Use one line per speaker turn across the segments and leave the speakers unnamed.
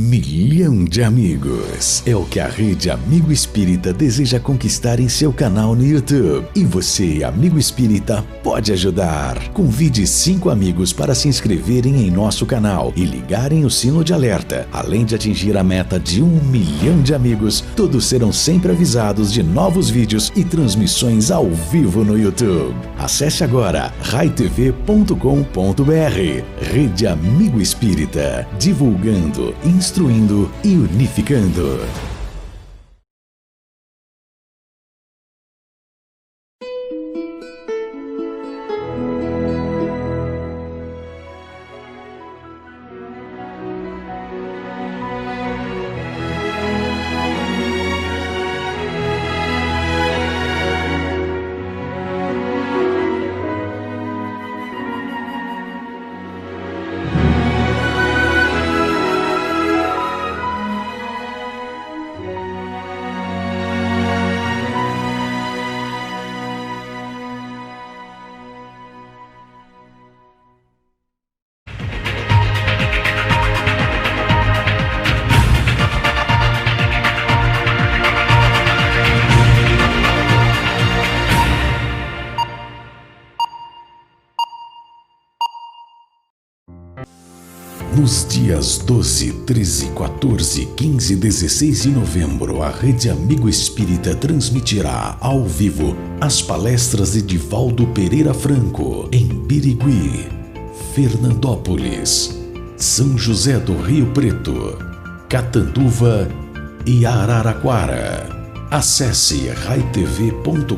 Milhão de amigos é o que a Rede Amigo Espírita deseja conquistar em seu canal no YouTube. E você, amigo espírita, pode ajudar. Convide 5 amigos para se inscreverem em nosso canal e ligarem o sino de alerta. Além de atingir a meta de 1 milhão de amigos, todos serão sempre avisados de novos vídeos e transmissões ao vivo no YouTube. Acesse agora raitv.com.br. Rede Amigo Espírita, divulgando, instruindo e unificando. Nos dias 12, 13, 14, 15 e 16 de novembro, a Rede Amigo Espírita transmitirá ao vivo as palestras de Divaldo Pereira Franco em Birigui, Fernandópolis, São José do Rio Preto, Catanduva e Araraquara. Acesse raitv.com.br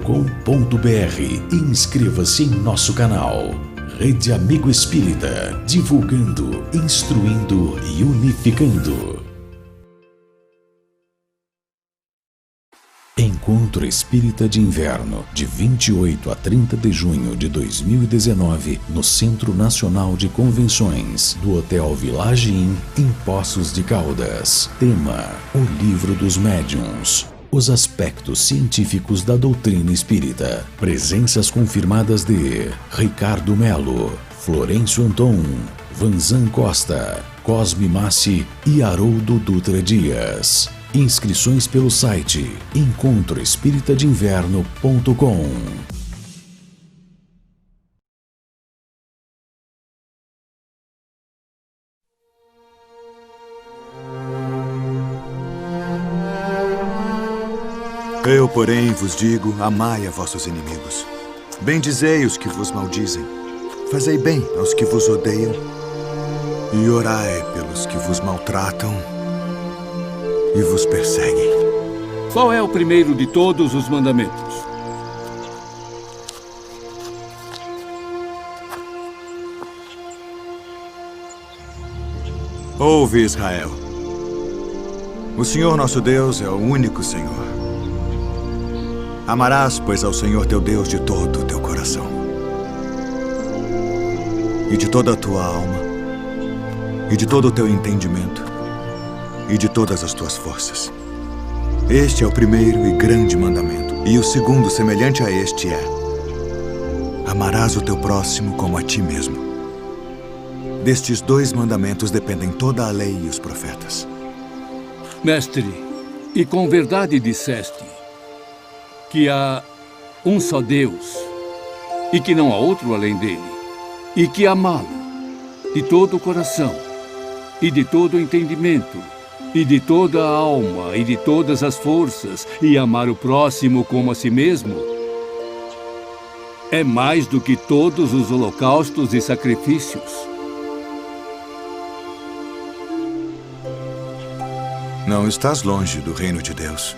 e inscreva-se em nosso canal. Rede Amigo Espírita, divulgando, instruindo e unificando. Encontro Espírita de Inverno, de 28 a 30 de junho de 2019, no Centro Nacional de Convenções, do Hotel Village Inn, em Poços de Caldas. Tema: O Livro dos Médiuns. Os aspectos científicos da doutrina espírita. Presenças confirmadas de Ricardo Melo, Florencio Anton, Vanzan Costa, Cosme Massi e Haroldo Dutra Dias. Inscrições pelo site encontroespiritadeinverno.com.
Eu, porém, vos digo, amai a vossos inimigos. Bendizei os que vos maldizem. Fazei bem aos que vos odeiam. E orai pelos que vos maltratam e vos perseguem.
Qual é o primeiro de todos os mandamentos?
Ouve, Israel. O Senhor nosso Deus é o único Senhor. Amarás, pois, ao Senhor teu Deus de todo o teu coração, e de toda a tua alma, e de todo o teu entendimento, e de todas as tuas forças. Este é o primeiro e grande mandamento. E o segundo, semelhante a este, é: amarás o teu próximo como a ti mesmo. Destes 2 mandamentos dependem toda a lei e os profetas.
Mestre, e com verdade disseste que há um só Deus e que não há outro além dele, e que amá-lo de todo o coração e de todo o entendimento e de toda a alma e de todas as forças, e amar o próximo como a si mesmo, é mais do que todos os holocaustos e sacrifícios.
Não estás longe do reino de Deus.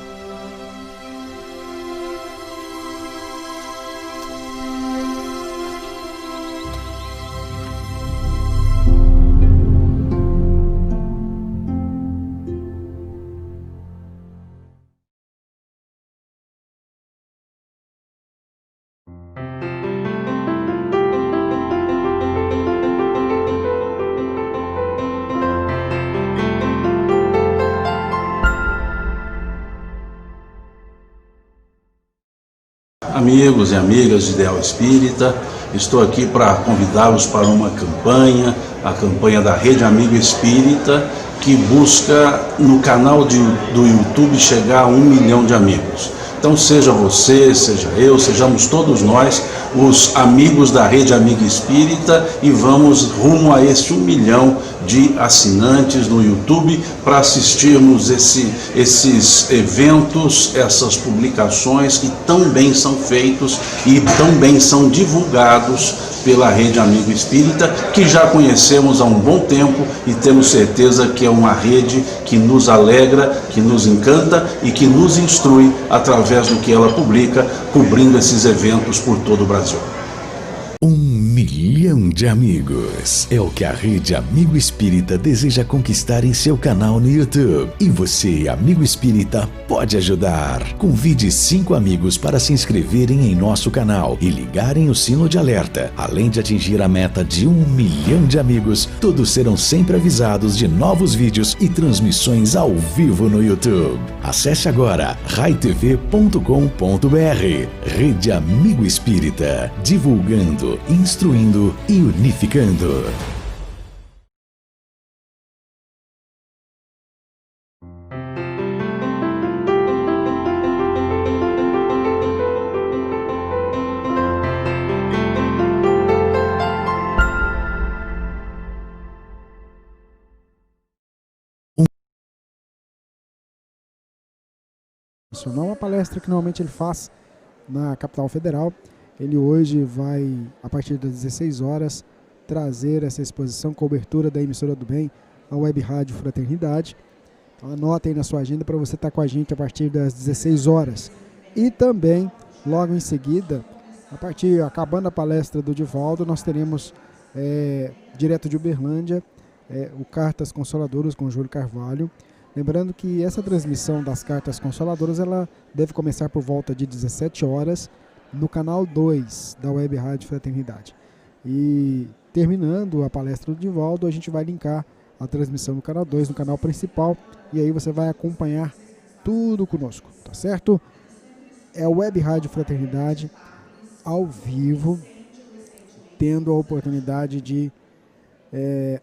Amigos e amigas de Ideal Espírita, estou aqui para convidá-los para uma campanha, a campanha da Rede Amigo Espírita, que busca no canal do YouTube chegar a 1 milhão de amigos. Então seja você, seja eu, sejamos todos nós os amigos da Rede Amigo Espírita e vamos rumo a esse 1 milhão de assinantes no YouTube para assistirmos esses eventos, essas publicações que tão bem são feitos e tão bem são divulgados pela Rede Amigo Espírita, que já conhecemos há um bom tempo e temos certeza que é uma rede que nos alegra, que nos encanta e que nos instrui através do que ela publica, cobrindo esses eventos por todo o Brasil.
1 milhão de amigos é o que a Rede Amigo Espírita deseja conquistar em seu canal no YouTube. E você, amigo espírita, pode ajudar. Convide 5 amigos para se inscreverem em nosso canal e ligarem o sino de alerta. Além de atingir a meta de 1 milhão de amigos, todos serão sempre avisados de novos vídeos e transmissões ao vivo no YouTube. Acesse agora raitv.com.br. Rede Amigo Espírita, divulgando, instruindo e unificando.
Não é uma palestra que normalmente ele faz na capital federal. Ele hoje vai, a partir das 16 horas, trazer essa exposição, cobertura da Emissora do Bem, a Web Rádio Fraternidade. Então, anotem na sua agenda para você estar com a gente a partir das 16 horas. E também, logo em seguida, acabando a palestra do Divaldo, nós teremos, direto de Uberlândia, o Cartas Consoladoras com Júlio Carvalho. Lembrando que essa transmissão das Cartas Consoladoras ela deve começar por volta de 17 horas no canal 2 da Web Rádio Fraternidade. E terminando a palestra do Divaldo, a gente vai linkar a transmissão no canal 2, no canal principal, e aí você vai acompanhar tudo conosco, tá certo? É a Web Rádio Fraternidade ao vivo, tendo a oportunidade de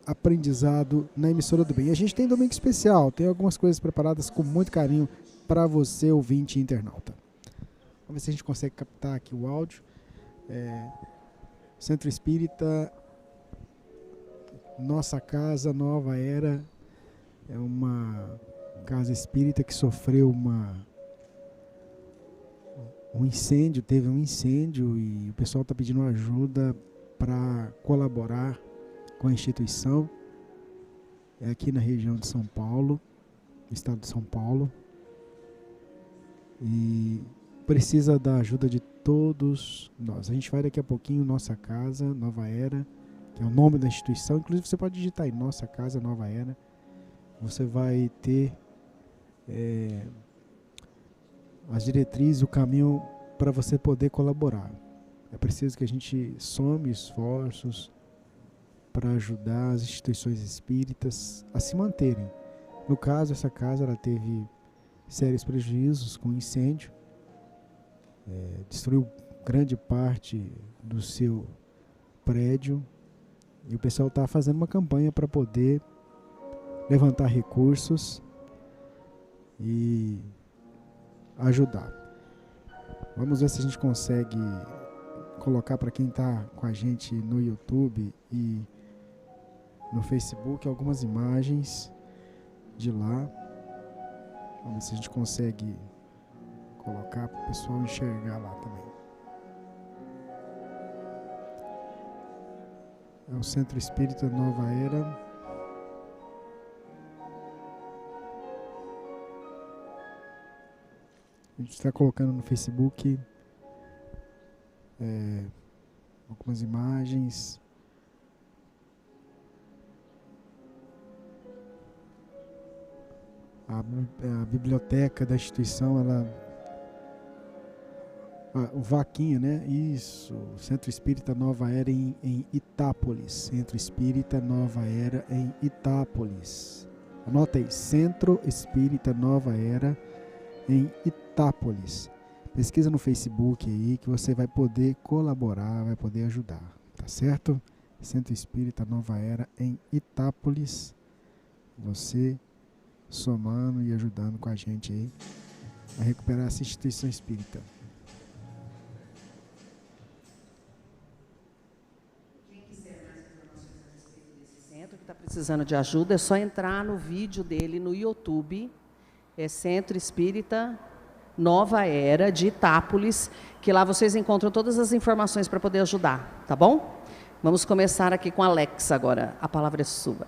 aprendizado na Emissora do Bem. E a gente tem domingo especial, tem algumas coisas preparadas com muito carinho para você, ouvinte e internauta. Vamos ver se a gente consegue captar aqui o áudio. Centro Espírita Nossa Casa Nova Era é uma casa espírita que sofreu um incêndio, teve um incêndio e o pessoal está pedindo ajuda para colaborar com a instituição. É aqui na região de São Paulo, no estado de São Paulo, e precisa da ajuda de todos nós. A gente vai daqui a pouquinho, Nossa Casa Nova Era, que é o nome da instituição. Inclusive você pode digitar aí, Nossa Casa Nova Era. Você vai ter as diretrizes, o caminho para você poder colaborar. É preciso que a gente some esforços para ajudar as instituições espíritas a se manterem. No caso, essa casa ela teve sérios prejuízos com incêndio, destruiu grande parte do seu prédio e o pessoal está fazendo uma campanha para poder levantar recursos e ajudar. Vamos ver se a gente consegue colocar para quem está com a gente no YouTube e no Facebook algumas imagens de lá. Vamos ver se a gente consegue colocar para o pessoal enxergar lá também. É o Centro Espírita Nova Era. A gente está colocando no Facebook algumas imagens. A biblioteca da instituição, o Vaquinha, né? Isso, Centro Espírita Nova Era em Itápolis. Centro Espírita Nova Era em Itápolis. Anota aí, Centro Espírita Nova Era em Itápolis. Pesquisa no Facebook aí que você vai poder colaborar, vai poder ajudar, tá certo? Centro Espírita Nova Era em Itápolis. Você somando e ajudando com a gente aí a recuperar essa instituição espírita.
Quem quiser mais informações a respeito desse centro que está precisando de ajuda, é só entrar no vídeo dele no YouTube. É Centro Espírita Nova Era de Itápolis, que lá vocês encontram todas as informações para poder ajudar, tá bom? Vamos começar aqui com a Alex agora. A palavra é sua.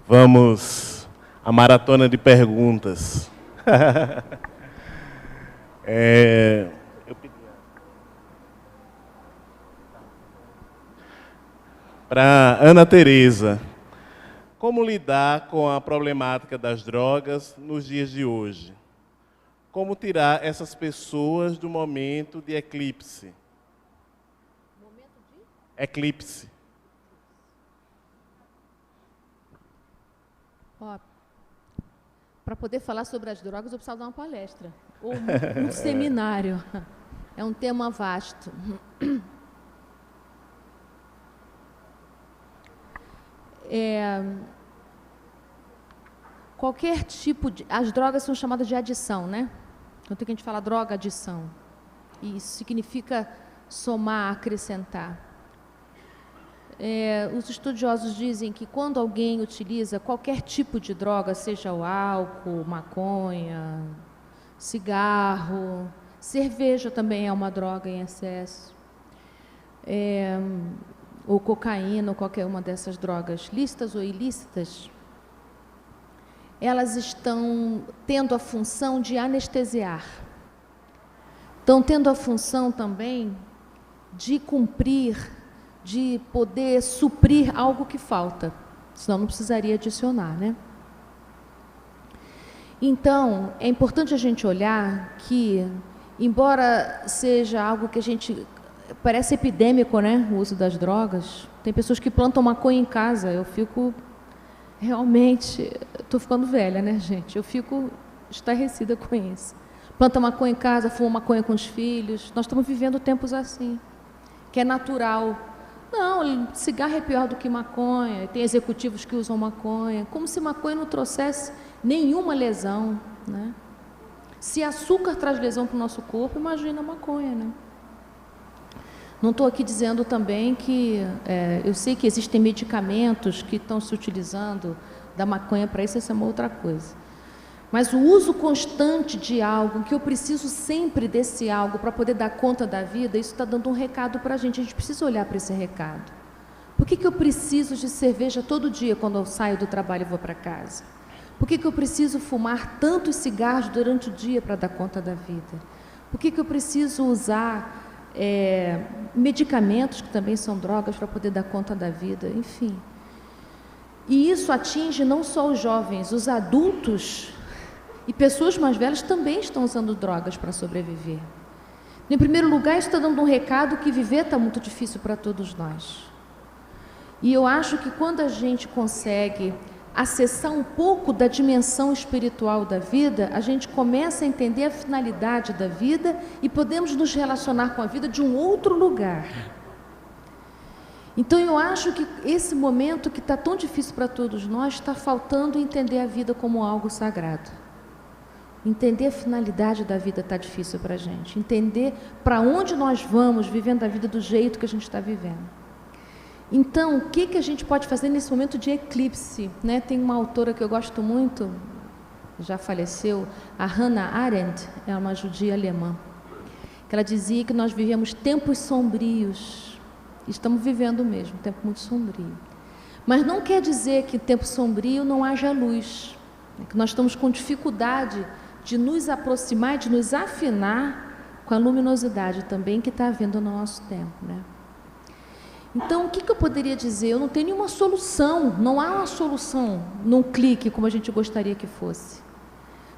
Vamos à maratona de perguntas. Eu pedi para Ana Tereza, como lidar com a problemática das drogas nos dias de hoje? Como tirar essas pessoas do momento de eclipse? Momento de? Eclipse.
Para poder falar sobre as drogas, eu precisava dar uma palestra ou um seminário. É um tema vasto. Qualquer tipo de... As drogas são chamadas de adição, né? Então, tem que a gente fala droga, adição. E isso significa somar, acrescentar. Os estudiosos dizem que quando alguém utiliza qualquer tipo de droga, seja o álcool, maconha, cigarro, cerveja também é uma droga em excesso, ou cocaína, ou qualquer uma dessas drogas, lícitas ou ilícitas, elas estão tendo a função de anestesiar. Estão tendo a função também de cumprir, de poder suprir algo que falta, senão não precisaria adicionar, né? Então, é importante a gente olhar que, embora seja algo que a gente... Parece epidêmico, né, o uso das drogas. Tem pessoas que plantam maconha em casa, eu fico... Realmente, estou ficando velha, né, gente? Eu fico estarrecida com isso. Planta maconha em casa, fuma maconha com os filhos. Nós estamos vivendo tempos assim, que é natural. Não, cigarro é pior do que maconha, tem executivos que usam maconha, como se maconha não trouxesse nenhuma lesão, né? Se açúcar traz lesão para o nosso corpo, imagina a maconha, né? Não estou aqui dizendo também que... eu sei que existem medicamentos que estão se utilizando da maconha para isso, essa é uma outra coisa. Mas o uso constante de algo, que eu preciso sempre desse algo para poder dar conta da vida, isso está dando um recado para a gente precisa olhar para esse recado. Por que eu preciso de cerveja todo dia quando eu saio do trabalho e vou para casa? Por que eu preciso fumar tantos cigarros durante o dia para dar conta da vida? Por que eu preciso usar medicamentos, que também são drogas, para poder dar conta da vida? Enfim. E isso atinge não só os jovens, os adultos e pessoas mais velhas também estão usando drogas para sobreviver. Em primeiro lugar, isso está dando um recado que viver está muito difícil para todos nós. E eu acho que quando a gente consegue acessar um pouco da dimensão espiritual da vida, a gente começa a entender a finalidade da vida e podemos nos relacionar com a vida de um outro lugar. Então, eu acho que esse momento que está tão difícil para todos nós, está faltando entender a vida como algo sagrado. Entender a finalidade da vida está difícil para a gente. Entender para onde nós vamos vivendo a vida do jeito que a gente está vivendo. Então, o que a gente pode fazer nesse momento de eclipse, né? Tem uma autora que eu gosto muito, já faleceu, a Hannah Arendt, é uma judia alemã, que ela dizia que nós vivemos tempos sombrios. Estamos vivendo mesmo, um tempo muito sombrio. Mas não quer dizer que em tempo sombrio não haja luz, que nós estamos com dificuldade de nos aproximar, de nos afinar com a luminosidade também que está havendo no nosso tempo, né? Então, o que eu poderia dizer? Eu não tenho nenhuma solução, não há uma solução num clique, como a gente gostaria que fosse.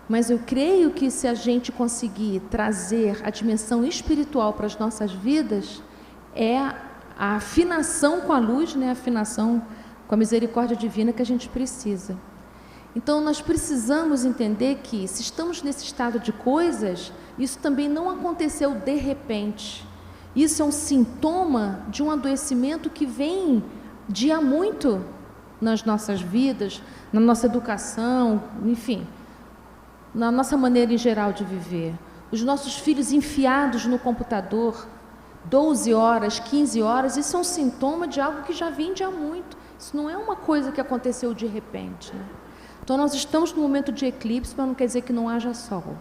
Mas eu creio que se a gente conseguir trazer a dimensão espiritual para as nossas vidas, é a afinação com a luz, né? A afinação com a misericórdia divina que a gente precisa. Então, nós precisamos entender que, se estamos nesse estado de coisas, isso também não aconteceu de repente. Isso é um sintoma de um adoecimento que vem de há muito nas nossas vidas, na nossa educação, enfim, na nossa maneira em geral de viver. Os nossos filhos enfiados no computador, 12 horas, 15 horas, isso é um sintoma de algo que já vem de há muito. Isso não é uma coisa que aconteceu de repente, né? Então, nós estamos num momento de eclipse, mas não quer dizer que não haja sol.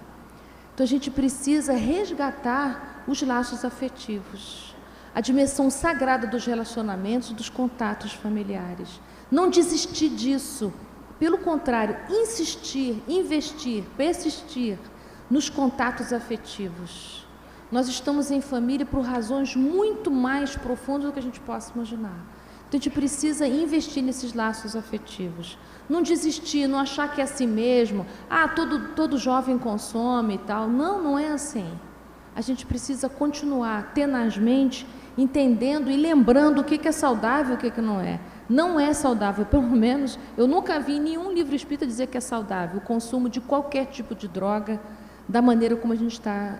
Então, a gente precisa resgatar os laços afetivos, a dimensão sagrada dos relacionamentos, dos contatos familiares. Não desistir disso. Pelo contrário, insistir, investir, persistir nos contatos afetivos. Nós estamos em família por razões muito mais profundas do que a gente possa imaginar. Então, a gente precisa investir nesses laços afetivos. Não desistir, não achar que é assim mesmo. Ah, todo jovem consome e tal. Não, não é assim. A gente precisa continuar tenazmente entendendo e lembrando o que é saudável e o que não é. Não é saudável, pelo menos, eu nunca vi nenhum livro espírita dizer que é saudável o consumo de qualquer tipo de droga, da maneira como a gente está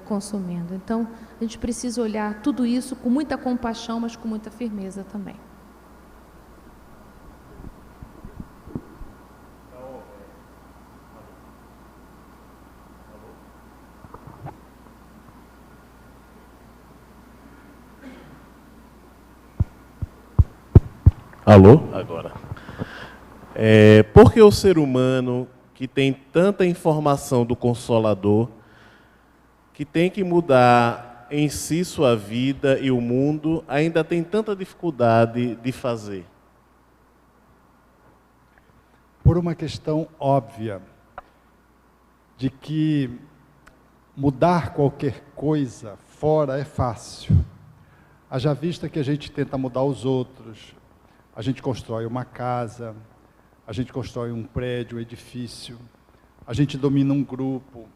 consumindo. Então, a gente precisa olhar tudo isso com muita compaixão, mas com muita firmeza também.
Alô? Agora. Por que o ser humano, que tem tanta informação do Consolador, que tem que mudar em si sua vida e o mundo, ainda tem tanta dificuldade de fazer?
Por uma questão óbvia, de que mudar qualquer coisa fora é fácil. Haja vista que a gente tenta mudar os outros, a gente constrói uma casa, a gente constrói um prédio, um edifício, a gente domina um grupo,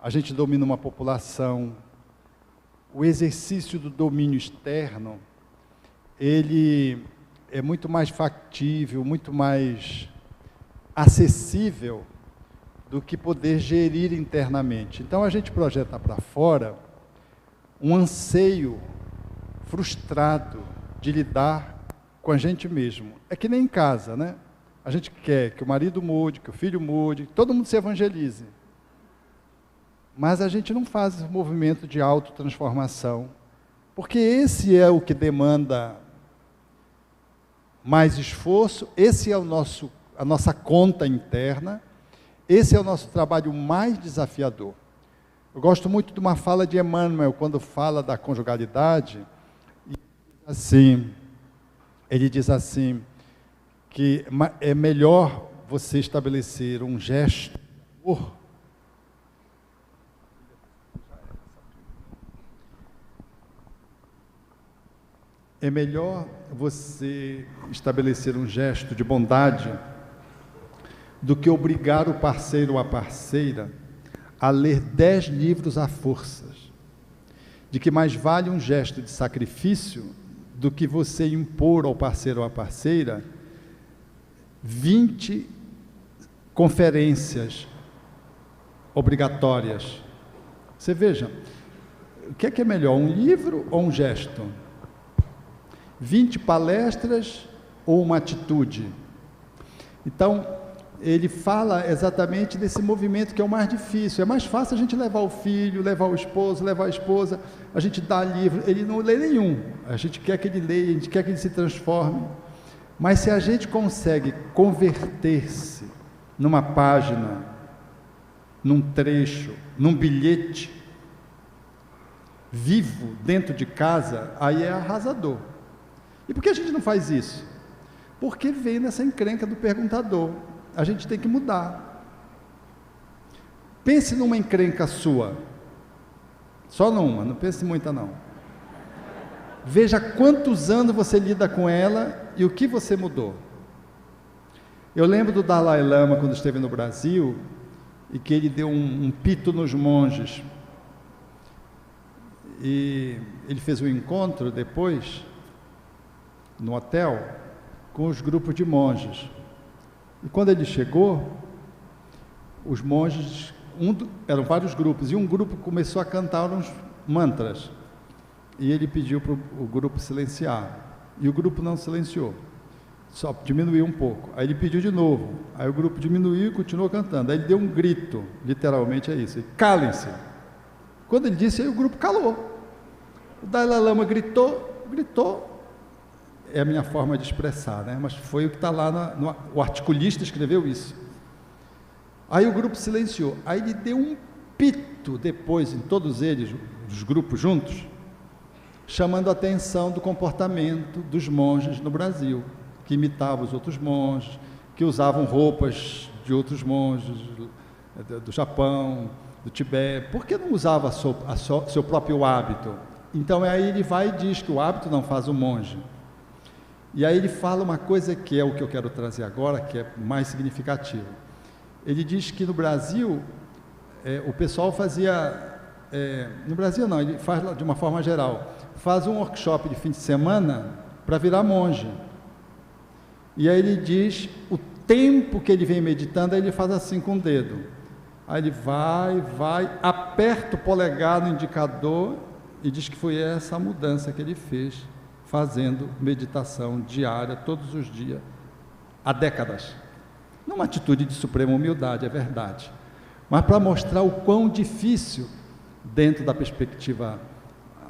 a gente domina uma população. O exercício do domínio externo, ele é muito mais factível, muito mais acessível do que poder gerir internamente. Então, a gente projeta para fora um anseio frustrado de lidar com a gente mesmo. É que nem em casa, né? A gente quer que o marido mude, que o filho mude, que todo mundo se evangelize. Mas a gente não faz esse movimento de autotransformação, porque esse é o que demanda mais esforço, esse é a nossa conta interna, esse é o nosso trabalho mais desafiador. Eu gosto muito de uma fala de Emmanuel, quando fala da conjugalidade, ele diz assim, que é melhor você estabelecer um gesto de amor, é melhor você estabelecer um gesto de bondade do que obrigar o parceiro ou a parceira a ler 10 livros à forças. De que mais vale um gesto de sacrifício do que você impor ao parceiro ou à parceira 20 conferências obrigatórias. Você veja, o que é melhor, um livro ou um gesto? 20 palestras ou uma atitude? Então, ele fala exatamente desse movimento que é o mais difícil. É mais fácil a gente levar o filho, levar o esposo, levar a esposa, a gente dá livro, ele não lê nenhum. A gente quer que ele leia, a gente quer que ele se transforme. Mas se a gente consegue converter-se numa página, num trecho, num bilhete, vivo dentro de casa, aí é arrasador. E por que a gente não faz isso? Porque vem nessa encrenca do perguntador. A gente tem que mudar. Pense numa encrenca sua. Só numa, não pense muita não. Veja quantos anos você lida com ela e o que você mudou. Eu lembro do Dalai Lama, quando esteve no Brasil, e que ele deu um pito nos monges. E ele fez um encontro depois, no hotel, com os grupos de monges. E quando ele chegou, os monges, eram vários grupos, e um grupo começou a cantar uns mantras. E ele pediu para o grupo silenciar. E o grupo não silenciou, só diminuiu um pouco. Aí ele pediu de novo. Aí o grupo diminuiu e continuou cantando. Aí ele deu um grito, literalmente é isso: calem-se. Quando ele disse, aí o grupo calou. O Dalai Lama gritou. É a minha forma de expressar, né? Mas foi o que está lá, o articulista escreveu isso. Aí o grupo silenciou. Aí ele deu um pito depois, em todos eles, os grupos juntos, chamando a atenção do comportamento dos monges no Brasil, que imitavam os outros monges, que usavam roupas de outros monges do Japão, do Tibete. Por que não usava seu próprio hábito? Então aí ele vai e diz que o hábito não faz o monge. E aí ele fala uma coisa que é o que eu quero trazer agora, que é mais significativo. Ele diz que no Brasil, o pessoal fazia... no Brasil não, ele faz de uma forma geral, faz um workshop de fim de semana para virar monge. E aí ele diz, o tempo que ele vem meditando, aí ele faz assim com o dedo. Aí ele vai, aperta o polegar no indicador e diz que foi essa a mudança que ele fez, fazendo meditação diária, todos os dias, há décadas. Numa atitude de suprema humildade, é verdade. Mas para mostrar o quão difícil, dentro da perspectiva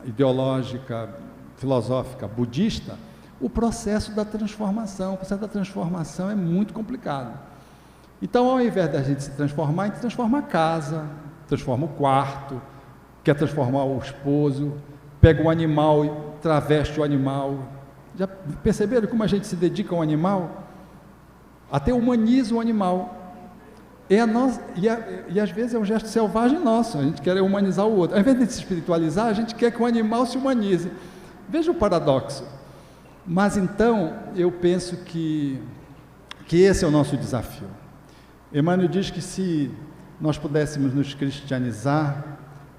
ideológica, filosófica, budista, o processo da transformação. O processo da transformação é muito complicado. Então, ao invés da gente se transformar, a gente transforma a casa, transforma o quarto, quer transformar o esposo, pega o animal e traveste o animal. Já perceberam como a gente se dedica ao animal? Até humaniza o animal. E às vezes é um gesto selvagem nosso, a gente quer humanizar o outro. Ao invés de se espiritualizar, a gente quer que o animal se humanize. Veja o paradoxo. Mas então, eu penso que esse é o nosso desafio. Emmanuel diz que se nós pudéssemos nos cristianizar,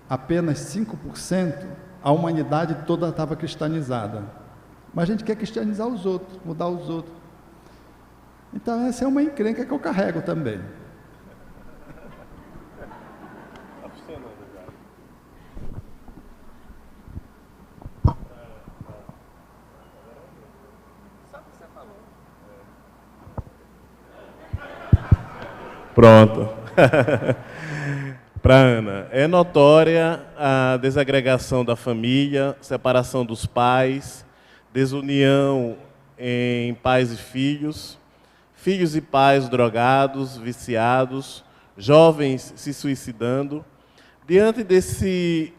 apenas 5%, a humanidade toda estava cristianizada. Mas a gente quer cristianizar os outros, mudar os outros. Então essa é uma encrenca que eu carrego também.
Pronto. Para Ana, é notória a desagregação da família, separação dos pais, desunião em pais e filhos e pais drogados, viciados, jovens se suicidando. Diante dessa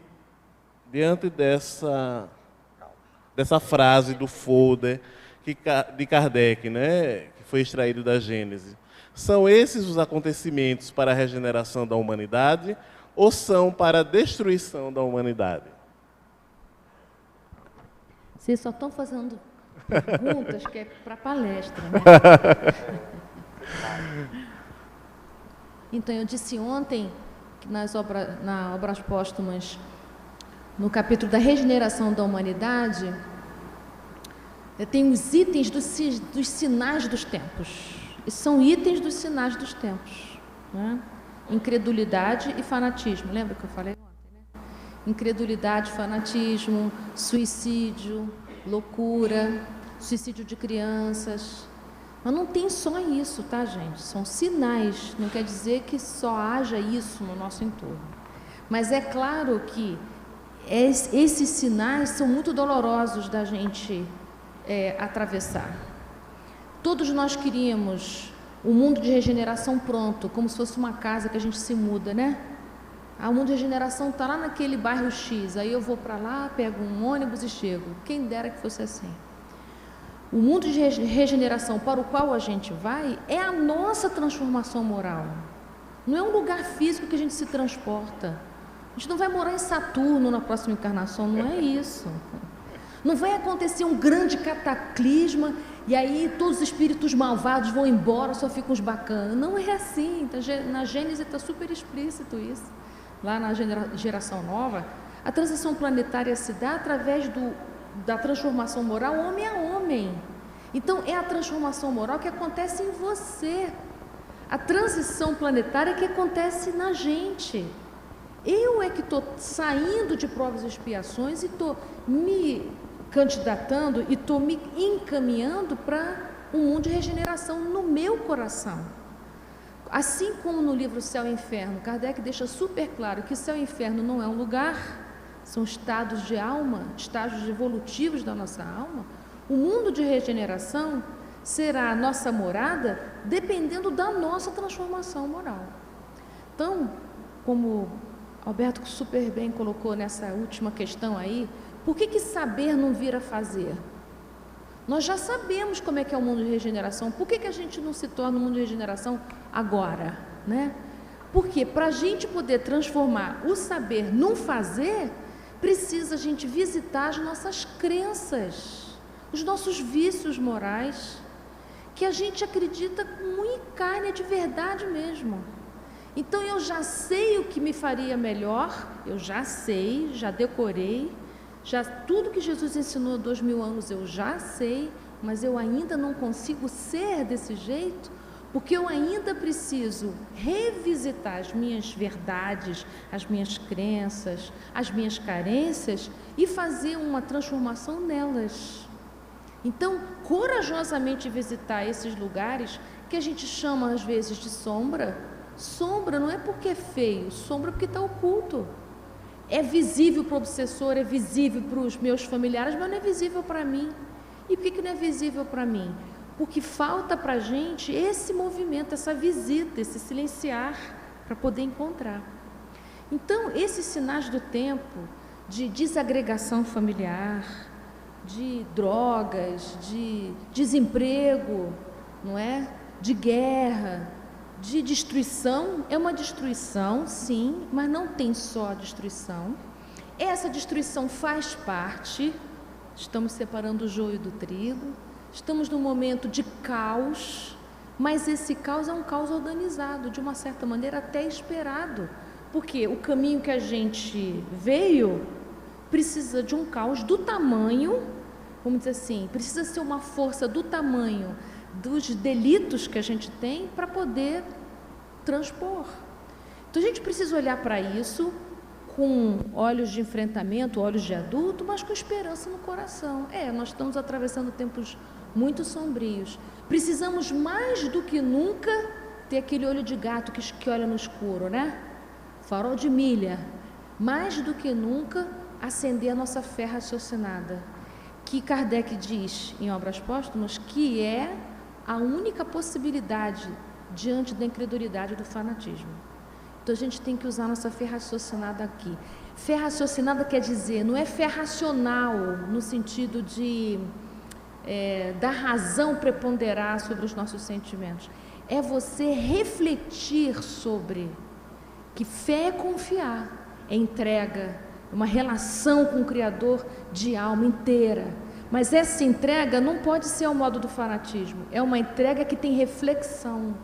frase do Fodor, de Kardec, né, que foi extraído da Gênese, são esses os acontecimentos para a regeneração da humanidade ou são para a destruição da humanidade?
Vocês só estão fazendo perguntas que é para palestra, né? Então, eu disse ontem, que na Obras Póstumas, no capítulo da regeneração da humanidade, tem os itens dos sinais dos tempos. E são itens dos sinais dos tempos, né? Incredulidade e fanatismo. Lembra que eu falei ontem, né? Incredulidade, fanatismo, suicídio, loucura, suicídio de crianças. Mas não tem só isso, tá, gente? São sinais, não quer dizer que só haja isso no nosso entorno. Mas é claro que esses sinais são muito dolorosos da gente atravessar. Todos nós queríamos um mundo de regeneração pronto, como se fosse uma casa que a gente se muda, né? O mundo de regeneração está lá naquele bairro X, aí eu vou para lá, pego um ônibus e chego. Quem dera que fosse assim. O mundo de regeneração para o qual a gente vai é a nossa transformação moral. Não é um lugar físico que a gente se transporta. A gente não vai morar em Saturno na próxima encarnação, não é isso. Não vai acontecer um grande cataclisma e aí todos os espíritos malvados vão embora, só ficam os bacanas. Não é assim. Na Gênese está super explícito isso. Lá na geração nova, a transição planetária se dá através da transformação moral homem a homem. Então, é a transformação moral que acontece em você. A transição planetária que acontece na gente. Eu é que estou saindo de provas e expiações e estou me candidatando e estou me encaminhando para um mundo de regeneração no meu coração. Assim como no livro Céu e Inferno, Kardec deixa super claro que céu e inferno não é um lugar, são estados de alma, estágios evolutivos da nossa alma. O mundo de regeneração será a nossa morada dependendo da nossa transformação moral. Então, como Alberto super bem colocou nessa última questão aí, por que saber não vira fazer? Nós já sabemos como é que é o mundo de regeneração, por que a gente não se torna um mundo de regeneração agora, né? Porque para a gente poder transformar o saber num fazer, precisa a gente visitar as nossas crenças, os nossos vícios morais, que a gente acredita com unha e carne, de verdade mesmo. Então eu já sei o que me faria melhor, eu já sei, já decorei, já tudo que Jesus ensinou há 2000 anos eu já sei, mas eu ainda não consigo ser desse jeito, porque eu ainda preciso revisitar as minhas verdades, as minhas crenças, as minhas carências e fazer uma transformação nelas. Então, corajosamente visitar esses lugares que a gente chama às vezes de sombra. Sombra não é porque é feio, sombra porque está oculto. É visível para o obsessor, é visível para os meus familiares, mas não é visível para mim. E por que não é visível para mim? Porque falta para a gente esse movimento, essa visita, esse silenciar, para poder encontrar. Então, esses sinais do tempo, de desagregação familiar, de drogas, de desemprego, não é? De guerra, de destruição, é uma destruição, sim, mas não tem só a destruição. Essa destruição faz parte, estamos separando o joio do trigo, estamos num momento de caos, mas esse caos é um caos organizado, de uma certa maneira até esperado, porque o caminho que a gente veio precisa de um caos do tamanho, vamos dizer assim, precisa ser uma força do tamanho dos delitos que a gente tem para poder transpor. Então a gente precisa olhar para isso com olhos de enfrentamento, olhos de adulto, mas com esperança no coração. Nós estamos atravessando tempos muito sombrios. Precisamos mais do que nunca ter aquele olho de gato que olha no escuro, né? Farol de milha. Mais do que nunca acender a nossa fé raciocinada, que Kardec diz em Obras Póstumas que é a única possibilidade diante da incredulidade e do fanatismo. Então a gente tem que usar nossa fé raciocinada aqui. Fé raciocinada quer dizer, não é fé racional no sentido de da razão preponderar sobre os nossos sentimentos. É você refletir sobre que fé é confiar, é entrega, uma relação com o Criador de alma inteira. Mas essa entrega não pode ser ao modo do fanatismo, é uma entrega que tem reflexão.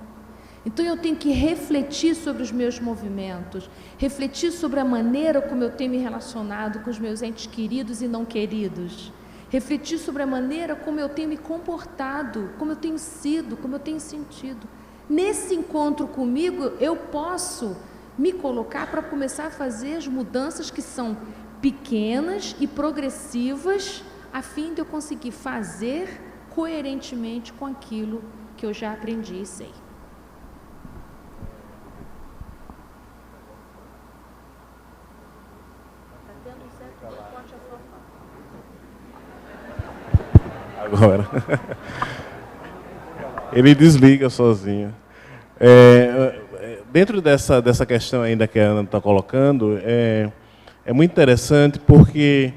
Então eu tenho que refletir sobre os meus movimentos, refletir sobre a maneira como eu tenho me relacionado com os meus entes queridos e não queridos, refletir sobre a maneira como eu tenho me comportado, como eu tenho sido, como eu tenho sentido. Nesse encontro comigo, eu posso me colocar para começar a fazer as mudanças que são pequenas e progressivas, a fim de eu conseguir fazer coerentemente com aquilo que eu já aprendi e sei.
Agora. Ele desliga sozinho. Dentro dessa questão ainda que a Ana está colocando, é muito interessante porque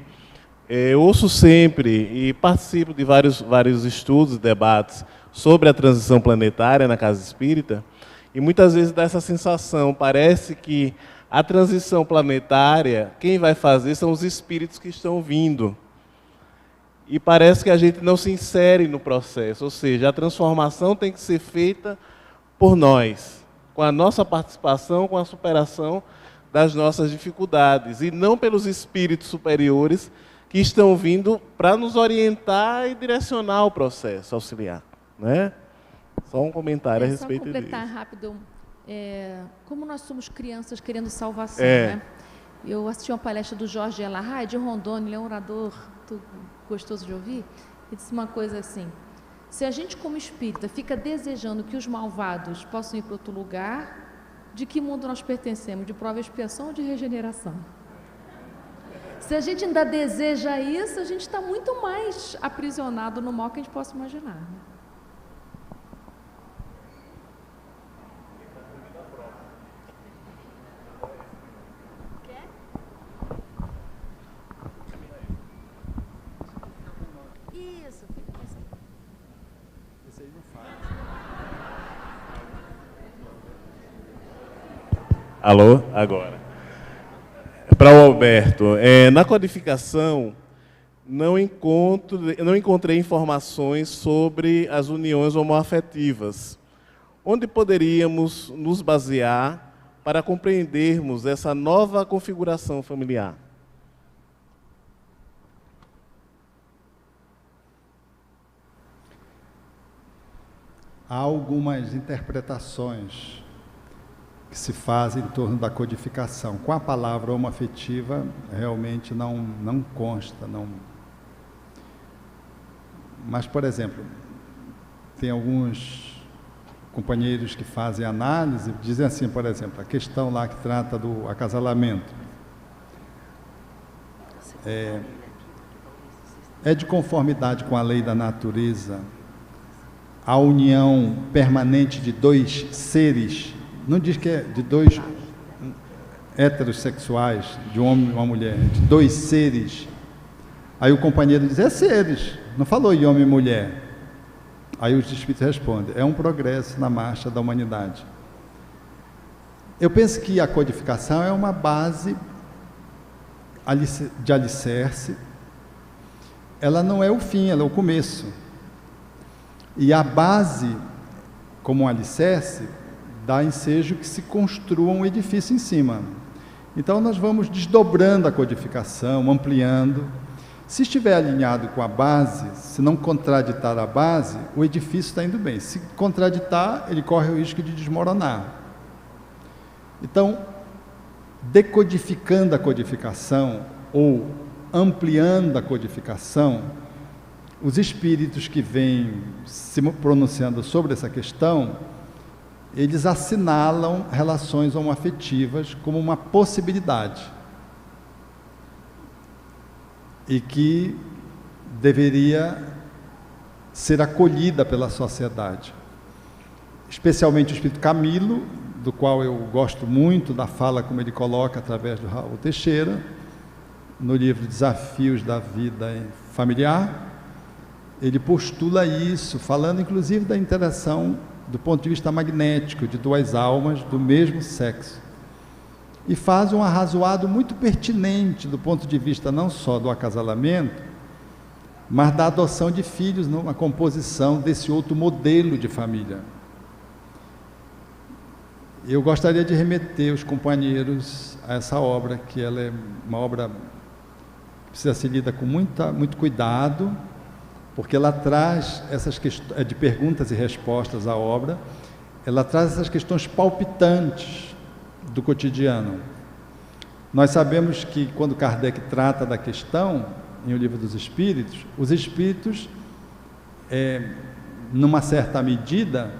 eu ouço sempre e participo de vários estudos, debates sobre a transição planetária na Casa Espírita, e muitas vezes dá essa sensação, parece que a transição planetária, quem vai fazer são os espíritos que estão vindo. E parece que a gente não se insere no processo, ou seja, a transformação tem que ser feita por nós, com a nossa participação, com a superação das nossas dificuldades, e não pelos espíritos superiores que estão vindo para nos orientar e direcionar o processo auxiliar, né? Só um comentário a respeito disso.
Só completar rápido, como nós somos crianças querendo salvação, né? Eu assisti uma palestra do Jorge Elahá, de Rondônia, ele é um orador gostoso de ouvir, ele disse uma coisa assim: se a gente como espírita fica desejando que os malvados possam ir para outro lugar, de que mundo nós pertencemos? De prova e expiação ou de regeneração? Se a gente ainda deseja isso, a gente está muito mais aprisionado no mal que a gente possa imaginar, né? Isso, fica com isso.
Esse aí não faz.
Alô? Agora. Para o Alberto, na codificação não encontrei informações sobre as uniões homoafetivas. Onde poderíamos nos basear para compreendermos essa nova configuração familiar?
Há algumas interpretações que se fazem em torno da codificação. Com a palavra homoafetiva, realmente não consta. Mas, por exemplo, tem alguns companheiros que fazem análise, dizem assim, por exemplo, a questão lá que trata do acasalamento. É de conformidade com a lei da natureza a união permanente de dois seres. Não diz que é de dois heterossexuais, de um homem e uma mulher, de dois seres. Aí o companheiro diz, seres, não falou em homem e mulher. Aí os espíritos respondem, é um progresso na marcha da humanidade. Eu penso que a codificação é uma base de alicerce. Ela não é o fim, ela é o começo. E a base, como um alicerce, dá ensejo que se construa um edifício em cima. Então nós vamos desdobrando a codificação, ampliando. Se estiver alinhado com a base, se não contraditar a base, o edifício está indo bem. Se contraditar, ele corre o risco de desmoronar. Então, decodificando a codificação ou ampliando a codificação, os espíritos que vêm se pronunciando sobre essa questão, eles assinalam relações homoafetivas como uma possibilidade e que deveria ser acolhida pela sociedade. Especialmente o espírito Camilo, do qual eu gosto muito da fala como ele coloca através do Raul Teixeira, no livro Desafios da Vida Familiar, ele postula isso, falando inclusive da interação do ponto de vista magnético, de duas almas do mesmo sexo. E faz um arrazoado muito pertinente do ponto de vista não só do acasalamento, mas da adoção de filhos numa composição desse outro modelo de família. Eu gostaria de remeter os companheiros a essa obra, que ela é uma obra que precisa ser lida com muito cuidado, porque ela traz essas questões de perguntas e respostas à obra, ela traz essas questões palpitantes do cotidiano. Nós sabemos que quando Kardec trata da questão, em O Livro dos Espíritos, os espíritos, numa certa medida,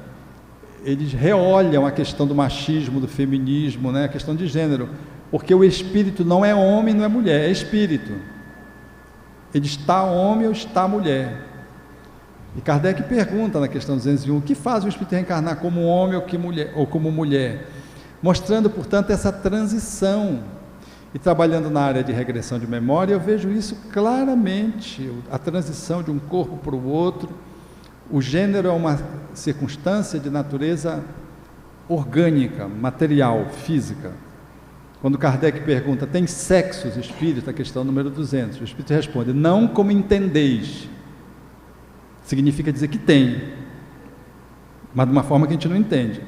eles reolham a questão do machismo, do feminismo, né, a questão de gênero, porque o espírito não é homem, não é mulher, é espírito. Ele está homem ou está mulher. E Kardec pergunta na questão 201, o que faz o espírito reencarnar como homem ou como mulher? Mostrando, portanto, essa transição. E trabalhando na área de regressão de memória, eu vejo isso claramente, a transição de um corpo para o outro. O gênero é uma circunstância de natureza orgânica, material, física. Quando Kardec pergunta, tem sexos espíritos? A questão número 200, o espírito responde, não como entendeis. Significa dizer que tem, mas de uma forma que a gente não entende.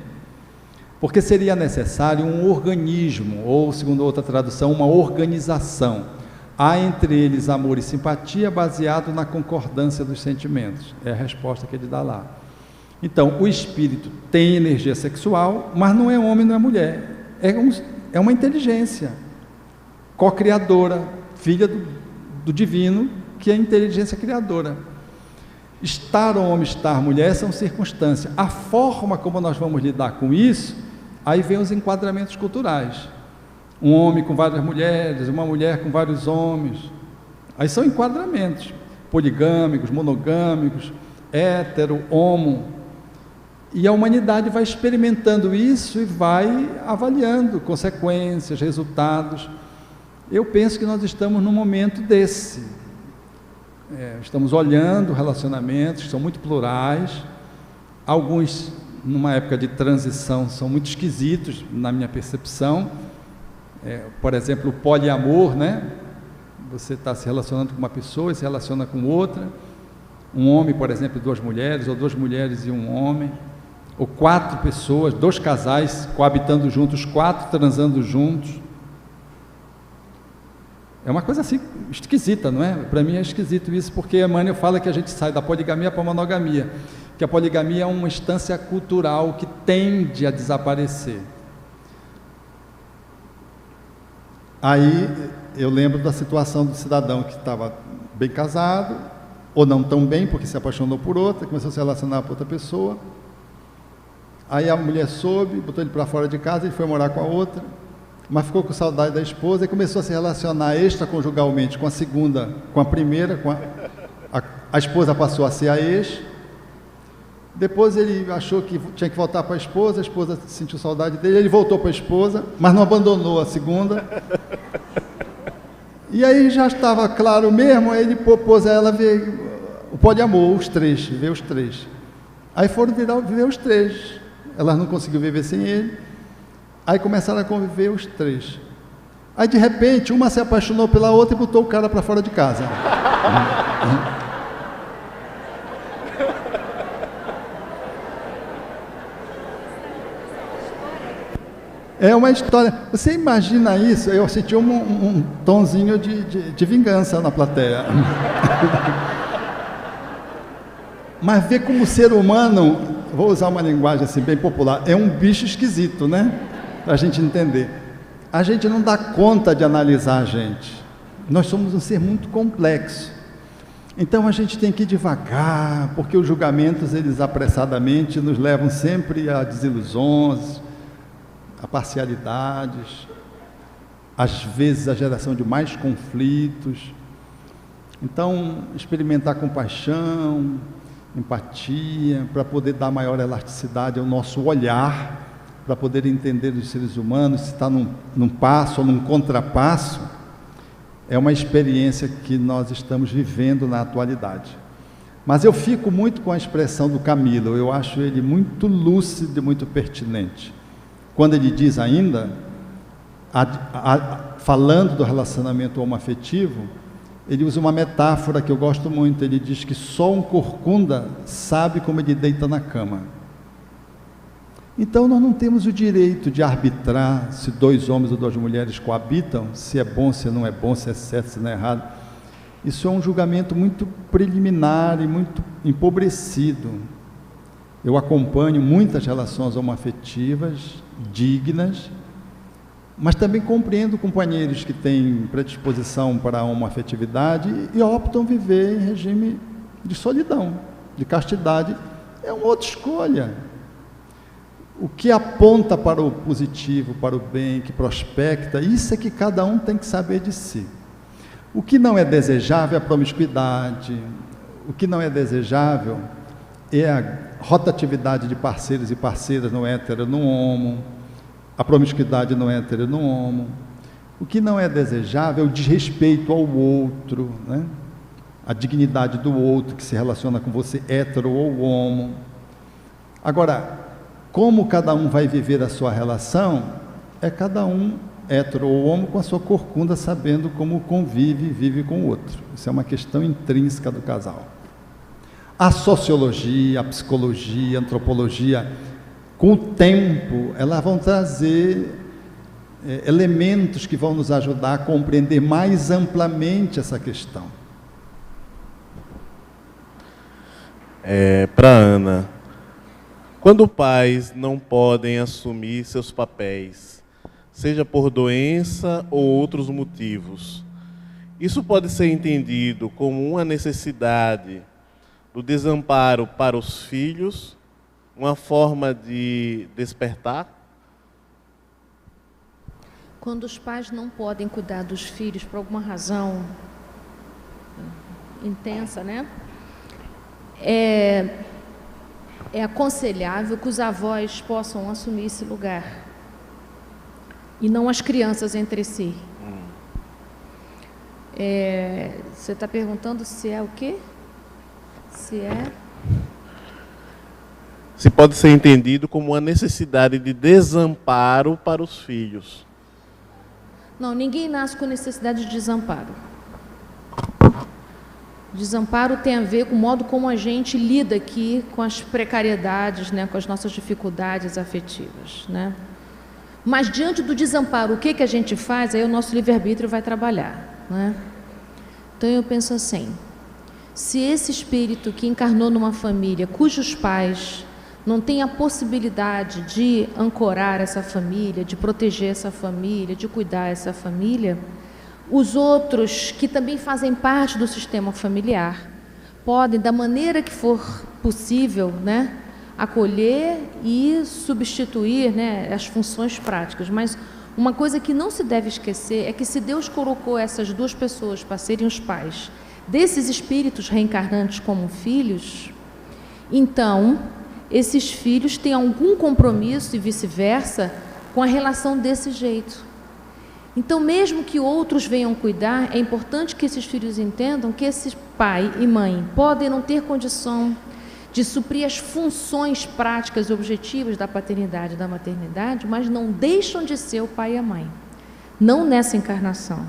Porque seria necessário um organismo, ou, segundo outra tradução, uma organização. Há entre eles amor e simpatia baseado na concordância dos sentimentos. É a resposta que ele dá lá. Então, o espírito tem energia sexual, mas não é homem, não é mulher. É uma inteligência co-criadora, filha do divino, que é a inteligência criadora. Estar homem, estar mulher são circunstâncias. A forma como nós vamos lidar com isso, aí vem os enquadramentos culturais. Um homem com várias mulheres, uma mulher com vários homens. Aí são enquadramentos poligâmicos, monogâmicos, hétero, homo. E a humanidade vai experimentando isso e vai avaliando consequências, resultados. Eu penso que nós estamos num momento desse. Estamos olhando relacionamentos que são muito plurais. Alguns, numa época de transição, são muito esquisitos, na minha percepção. Por exemplo, o poliamor, né? Você está se relacionando com uma pessoa e se relaciona com outra. Um homem, por exemplo, e 2 mulheres, ou 2 mulheres e um homem. Ou 4 pessoas, 2 casais coabitando juntos, 4 transando juntos. É uma coisa assim esquisita, não é? Para mim é esquisito isso, porque Emmanuel fala que a gente sai da poligamia para a monogamia, que a poligamia é uma instância cultural que tende a desaparecer. Aí eu lembro da situação do cidadão que estava bem casado, ou não tão bem, porque se apaixonou por outra, começou a se relacionar com outra pessoa. Aí a mulher soube, botou ele para fora de casa, ele foi morar com a outra, mas ficou com saudade da esposa e começou a se relacionar extraconjugalmente com a segunda, com a primeira, a esposa passou a ser a ex. Depois ele achou que tinha que voltar para a esposa sentiu saudade dele, ele voltou para a esposa, mas não abandonou a segunda. E aí já estava claro mesmo, aí ele propôs a ela ver o poliamor, ver os 3. Aí foram viver os 3. Elas não conseguiu viver sem ele. Aí começaram a conviver os 3. Aí de repente uma se apaixonou pela outra e botou o cara para fora de casa. É uma história. Você imagina isso? Eu senti um tonzinho de vingança na plateia. Mas ver como o ser humano, vou usar uma linguagem assim bem popular, é um bicho esquisito, né? Para a gente entender. A gente não dá conta de analisar a gente. Nós somos um ser muito complexo. Então a gente tem que ir devagar, porque os julgamentos, eles apressadamente nos levam sempre a desilusões, a parcialidades, às vezes a geração de mais conflitos. Então, experimentar compaixão, empatia, para poder dar maior elasticidade ao nosso olhar, para poder entender os seres humanos, se está num passo ou num contrapasso, é uma experiência que nós estamos vivendo na atualidade. Mas eu fico muito com a expressão do Camilo, eu acho ele muito lúcido e muito pertinente. Quando ele diz ainda, falando do relacionamento homoafetivo, ele usa uma metáfora que eu gosto muito. Ele diz que só um corcunda sabe como ele deita na cama. Então nós não temos o direito de arbitrar se 2 homens ou 2 mulheres coabitam, se é bom, se não é bom, se é certo, se não é errado. Isso é um julgamento muito preliminar e muito empobrecido. Eu acompanho muitas relações homoafetivas dignas, mas também compreendo companheiros que têm predisposição para a homoafetividade e optam viver em regime de solidão, de castidade. É uma outra escolha. O que aponta para o positivo, para o bem, que prospecta, isso é que cada um tem que saber de si. O que não é desejável é a promiscuidade, o que não é desejável é a rotatividade de parceiros e parceiras no hétero, no homo, a promiscuidade no hétero, no homo. O que não é desejável é o desrespeito ao outro, né? A dignidade do outro que se relaciona com você, hétero ou homo. Agora, como cada um vai viver a sua relação, é cada um, hétero ou homo, com a sua corcunda, sabendo como convive e vive com o outro. Isso é uma questão intrínseca do casal. A sociologia, a psicologia, a antropologia, com o tempo, elas vão trazer elementos que vão nos ajudar a compreender mais amplamente essa questão.
Para Ana, quando pais não podem assumir seus papéis, seja por doença ou outros motivos, isso pode ser entendido como uma necessidade do desamparo para os filhos, uma forma de despertar?
Quando os pais não podem cuidar dos filhos por alguma razão intensa, né? É aconselhável que os avós possam assumir esse lugar e não as crianças entre si. Você está perguntando se é o quê?
Se pode ser entendido como uma necessidade de desamparo para os filhos.
Não, ninguém nasce com necessidade de desamparo. Desamparo tem a ver com o modo como a gente lida aqui com as precariedades, né, com as nossas dificuldades afetivas, né? Mas diante do desamparo, o que a gente faz? Aí o nosso livre-arbítrio vai trabalhar, né? Então eu penso assim, se esse espírito que encarnou numa família cujos pais não têm a possibilidade de ancorar essa família, de proteger essa família, de cuidar essa família, os outros que também fazem parte do sistema familiar podem, da maneira que for possível, né, acolher e substituir, né, as funções práticas. Mas uma coisa que não se deve esquecer é que se Deus colocou essas duas pessoas para serem os pais desses espíritos reencarnantes como filhos, então esses filhos têm algum compromisso e vice-versa com a relação desse jeito. Então, mesmo que outros venham cuidar, é importante que esses filhos entendam que esse pai e mãe podem não ter condição de suprir as funções práticas e objetivas da paternidade e da maternidade, mas não deixam de ser o pai e a mãe, não nessa encarnação.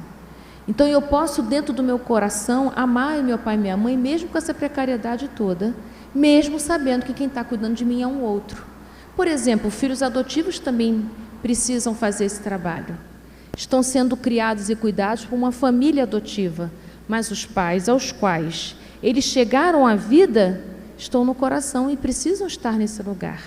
Então, eu posso, dentro do meu coração, amar meu pai e minha mãe, mesmo com essa precariedade toda, mesmo sabendo que quem está cuidando de mim é um outro. Por exemplo, filhos adotivos também precisam fazer esse trabalho. Estão sendo criados e cuidados por uma família adotiva, mas os pais aos quais eles chegaram à vida estão no coração e precisam estar nesse lugar.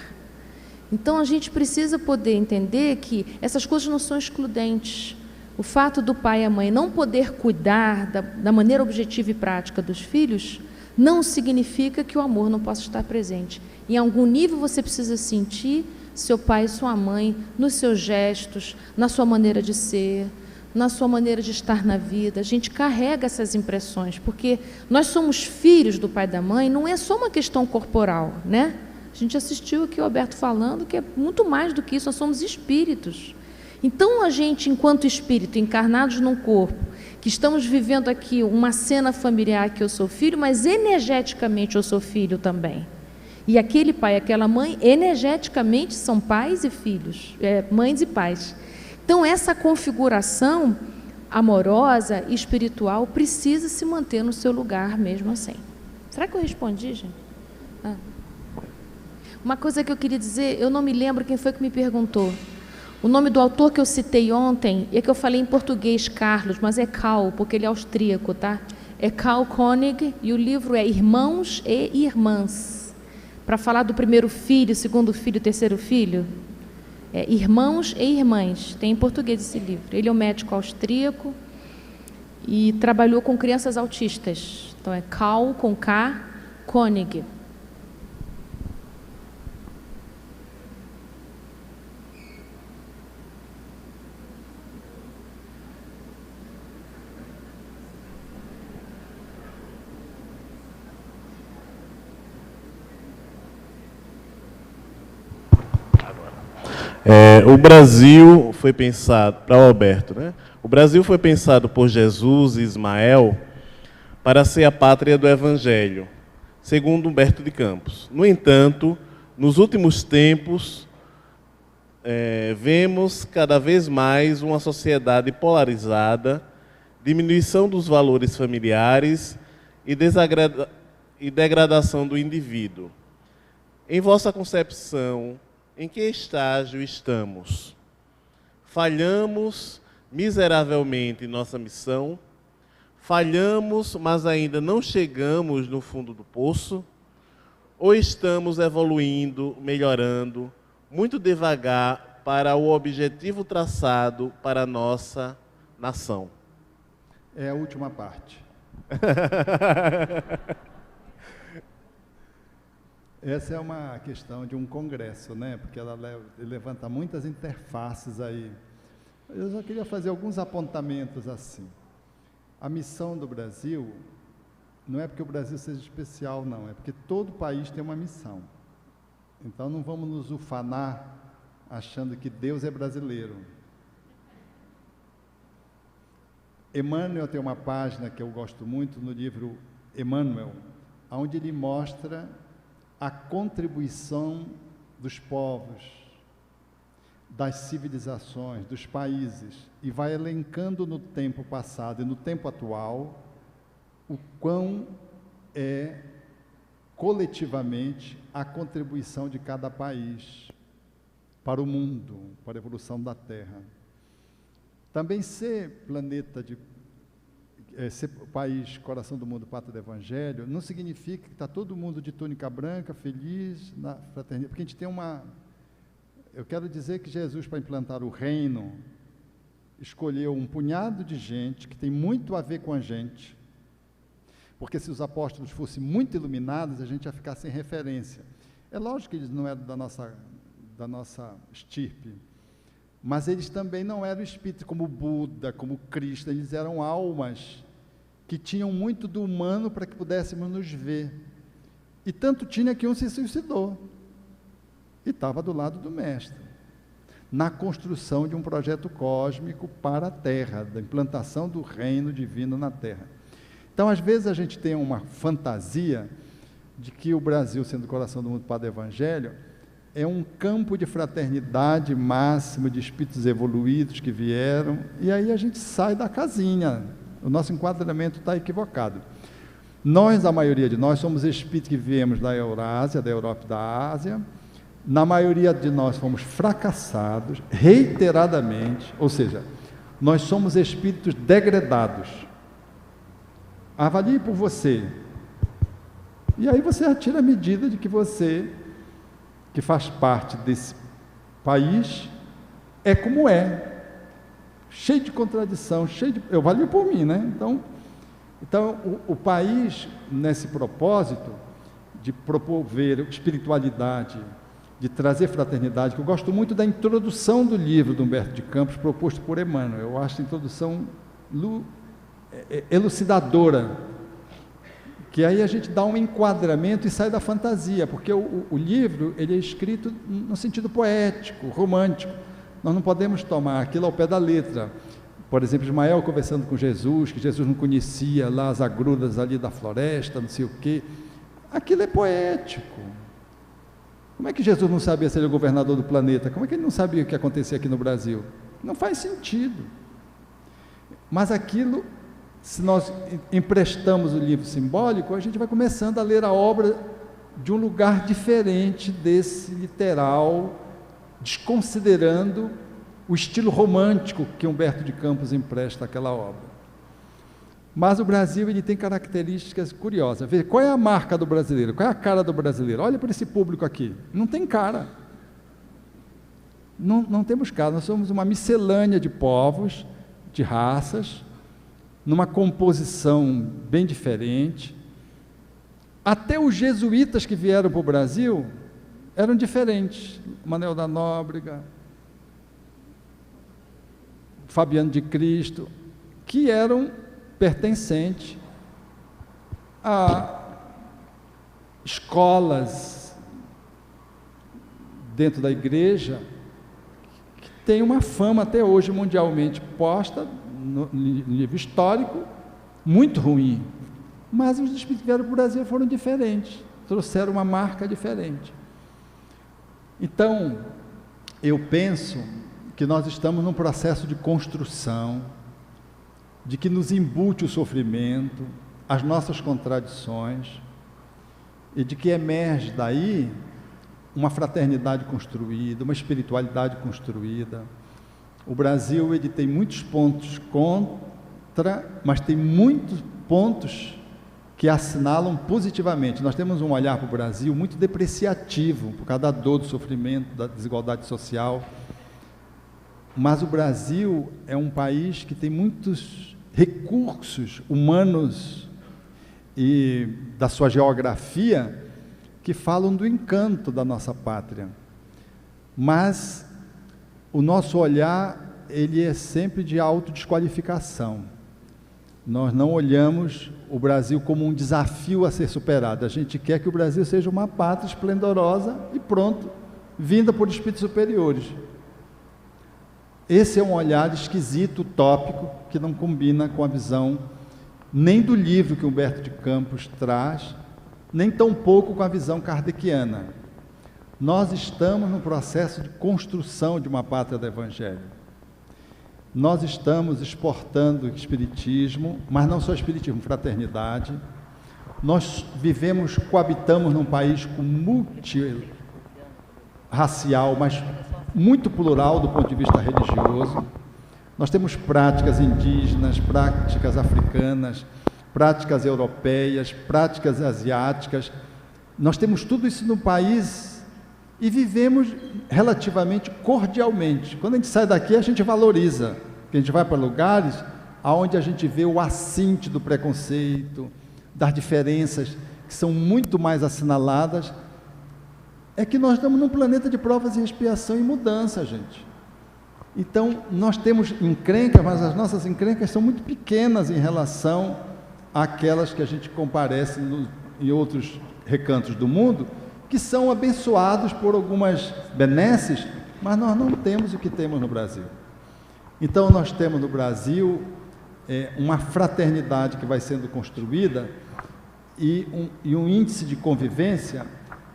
Então, a gente precisa poder entender que essas coisas não são excludentes. O fato do pai e a mãe não poder cuidar da maneira objetiva e prática dos filhos não significa que o amor não possa estar presente. Em algum nível você precisa sentir seu pai e sua mãe nos seus gestos, na sua maneira de ser, na sua maneira de estar na vida. A gente carrega essas impressões, porque nós somos filhos do pai e da mãe, não é só uma questão corporal, né? A gente assistiu aqui o Alberto falando que é muito mais do que isso, nós somos espíritos. Então, a gente, enquanto espírito, encarnados num corpo, que estamos vivendo aqui uma cena familiar que eu sou filho, mas energeticamente eu sou filho também. E aquele pai e aquela mãe, energeticamente, são pais e filhos, mães e pais. Então, essa configuração amorosa e espiritual precisa se manter no seu lugar mesmo assim. Será que eu respondi, gente? Uma coisa que eu queria dizer, eu não me lembro quem foi que me perguntou. O nome do autor que eu citei ontem, é que eu falei em português, Carlos, mas é Karl, porque ele é austríaco, tá? É Karl Koenig, e o livro é Irmãos e Irmãs. Para falar do primeiro filho, segundo filho, terceiro filho, Irmãos e Irmãs, tem em português esse livro. Ele é um médico austríaco e trabalhou com crianças autistas. Então é Karl, com K, Koenig.
O Brasil foi pensado, para o Alberto, né? O Brasil foi pensado por Jesus e Ismael para ser a pátria do Evangelho, segundo Humberto de Campos. No entanto, nos últimos tempos, vemos cada vez mais uma sociedade polarizada, diminuição dos valores familiares e degradação do indivíduo. Em vossa concepção, em que estágio estamos? falhamos miseravelmente em nossa missão, falhamos, mas ainda não chegamos no fundo do poço, ou estamos evoluindo, melhorando, muito devagar para o objetivo traçado para a nossa nação?
É a última parte. Essa é uma questão de um congresso, né? Porque ela levanta muitas interfaces aí. Eu só queria fazer alguns apontamentos assim. A missão do Brasil, não é porque o Brasil seja especial, não, é porque todo país tem uma missão. Então não vamos nos ufanar achando que Deus é brasileiro. Emmanuel tem uma página que eu gosto muito no livro Emmanuel, onde ele mostra a contribuição dos povos, das civilizações, dos países, e vai elencando no tempo passado e no tempo atual o quão é coletivamente a contribuição de cada país para o mundo, para a evolução da Terra. Também ser país, coração do mundo, pátria do Evangelho, não significa que está todo mundo de túnica branca, feliz, na fraternidade, porque a gente tem uma... Eu quero dizer que Jesus, para implantar o reino, escolheu um punhado de gente que tem muito a ver com a gente, porque se os apóstolos fossem muito iluminados, a gente ia ficar sem referência. É lógico que eles não eram da nossa estirpe, mas eles também não eram espíritos como Buda, como Cristo, eles eram almas que tinham muito do humano para que pudéssemos nos ver. E tanto tinha que um se suicidou e estava do lado do Mestre, na construção de um projeto cósmico para a Terra, da implantação do reino divino na Terra. Então, às vezes, a gente tem uma fantasia de que o Brasil, sendo o coração do mundo para o Evangelho, é um campo de fraternidade máximo, de espíritos evoluídos que vieram, e aí a gente sai da casinha. O nosso enquadramento está equivocado. Nós, a maioria de nós, somos espíritos que viemos da Eurásia, da Europa e da Ásia. Na maioria de nós fomos fracassados, reiteradamente, ou seja, nós somos espíritos degradados. Avalie por você. E aí você atira a medida de que você, que faz parte desse país, é como é. Cheio de contradição, eu avalio por mim, né? Então o país, nesse propósito de promover espiritualidade, de trazer fraternidade, que eu gosto muito da introdução do livro de Humberto de Campos, proposto por Emmanuel. Eu acho a introdução elucidadora, que aí a gente dá um enquadramento e sai da fantasia, porque o livro ele é escrito no sentido poético, romântico. Nós não podemos tomar aquilo ao pé da letra. Por exemplo, Ismael conversando com Jesus, que Jesus não conhecia lá as agruras ali da floresta, não sei o quê. Aquilo é poético. Como é que Jesus não sabia ser o governador do planeta? Como é que ele não sabia o que acontecia aqui no Brasil? Não faz sentido. Mas aquilo, se nós emprestamos o livro simbólico, a gente vai começando a ler a obra de um lugar diferente desse literal, desconsiderando o estilo romântico que Humberto de Campos empresta àquela obra. Mas o Brasil ele tem características curiosas. Veja, qual é a marca do brasileiro? Qual é a cara do brasileiro? Olha para esse público aqui. Não tem cara. Não temos cara. Nós somos uma miscelânea de povos, de raças, numa composição bem diferente. Até os jesuítas que vieram para o Brasil eram diferentes. Manuel da Nóbrega, Fabiano de Cristo, que eram pertencentes a escolas dentro da igreja que tem uma fama até hoje mundialmente posta no nível histórico muito ruim, mas os espíritos que vieram para o Brasil foram diferentes, trouxeram uma marca diferente. Então eu penso que nós estamos num processo de construção, de que nos embute o sofrimento, as nossas contradições, e de que emerge daí uma fraternidade construída, uma espiritualidade construída, O Brasil ele tem muitos pontos contra, mas tem muitos pontos que assinalam positivamente. Nós temos um olhar para o Brasil muito depreciativo, por causa da dor, do sofrimento, da desigualdade social. Mas o Brasil é um país que tem muitos recursos humanos e da sua geografia que falam do encanto da nossa pátria. Mas o nosso olhar, ele é sempre de autodesqualificação. Nós não olhamos o Brasil como um desafio a ser superado. A gente quer que o Brasil seja uma pátria esplendorosa e pronto, vinda por espíritos superiores. Esse é um olhar esquisito, utópico, que não combina com a visão nem do livro que Humberto de Campos traz, nem tampouco com a visão kardeciana. Nós estamos no processo de construção de uma pátria do Evangelho. Nós estamos exportando espiritismo, mas não só espiritismo, fraternidade. Nós coabitamos num país com multirracial, mas muito plural do ponto de vista religioso. Nós temos práticas indígenas, práticas africanas, práticas europeias, práticas asiáticas. Nós temos tudo isso no país e vivemos relativamente cordialmente. Quando a gente sai daqui, a gente valoriza, porque a gente vai para lugares onde a gente vê o assinte do preconceito, das diferenças que são muito mais assinaladas. É que nós estamos num planeta de provas e expiação e mudança, gente. Então, nós temos encrencas, mas as nossas encrencas são muito pequenas em relação àquelas que a gente comparece em outros recantos do mundo, que são abençoados por algumas benesses, mas nós não temos o que temos no Brasil. Então, nós temos no Brasil uma fraternidade que vai sendo construída e um índice de convivência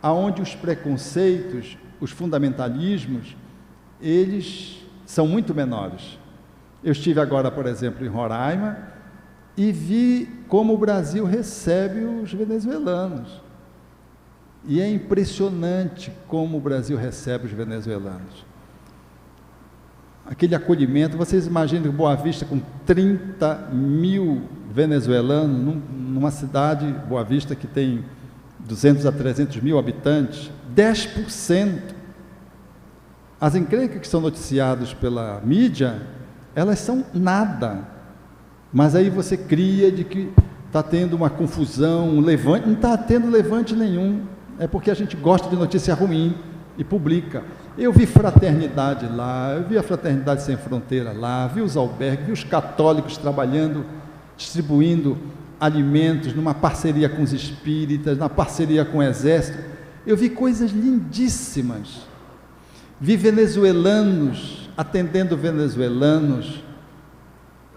onde os preconceitos, os fundamentalismos, eles são muito menores. Eu estive agora, por exemplo, em Roraima e vi como o Brasil recebe os venezuelanos. E é impressionante como o Brasil recebe os venezuelanos. Aquele acolhimento, vocês imaginem Boa Vista com 30 mil venezuelanos, numa cidade, Boa Vista, que tem 200 a 300 mil habitantes, 10%. As encrencas que são noticiadas pela mídia, elas são nada. Mas aí você cria de que está tendo uma confusão, um levante. Não está tendo levante nenhum. É porque a gente gosta de notícia ruim e publica. Eu vi fraternidade lá, eu vi a Fraternidade Sem Fronteira lá, vi os albergues, vi os católicos trabalhando, distribuindo alimentos, numa parceria com os espíritas, na parceria com o exército. Eu vi coisas lindíssimas. Vi venezuelanos atendendo venezuelanos,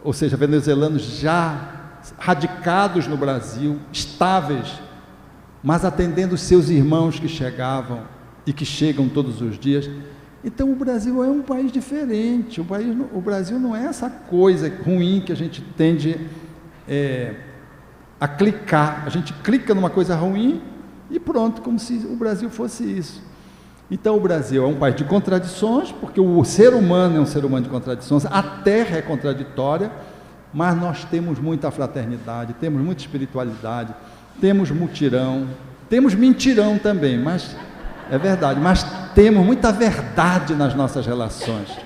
ou seja, venezuelanos já radicados no Brasil, estáveis, mas atendendo os seus irmãos que chegavam e que chegam todos os dias. Então o Brasil é um país diferente. O Brasil não é essa coisa ruim que a gente tende a clicar. A gente clica numa coisa ruim e pronto, como se o Brasil fosse isso. Então o Brasil é um país de contradições, porque o ser humano é um ser humano de contradições, a terra é contraditória, mas nós temos muita fraternidade, temos muita espiritualidade, temos mutirão, temos mentirão também, mas é verdade, mas temos muita verdade nas nossas relações.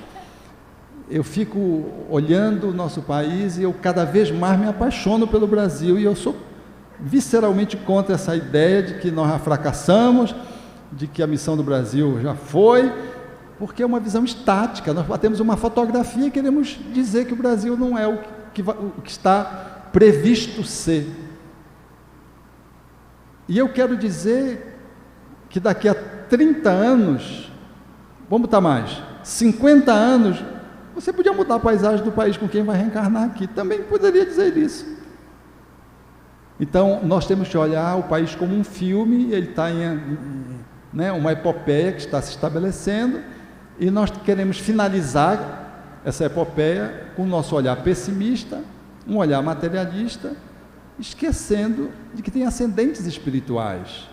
Eu fico olhando o nosso país e eu cada vez mais me apaixono pelo Brasil, e eu sou visceralmente contra essa ideia de que nós fracassamos, de que a missão do Brasil já foi, porque é uma visão estática. Nós batemos uma fotografia e queremos dizer que o Brasil não é o que está previsto ser. E eu quero dizer que daqui a 30 anos, vamos botar mais, 50 anos, você podia mudar a paisagem do país com quem vai reencarnar aqui, também poderia dizer isso. Então, nós temos que olhar o país como um filme, ele está uma epopeia que está se estabelecendo, e nós queremos finalizar essa epopeia com o nosso olhar pessimista, um olhar materialista, esquecendo de que tem ascendentes espirituais,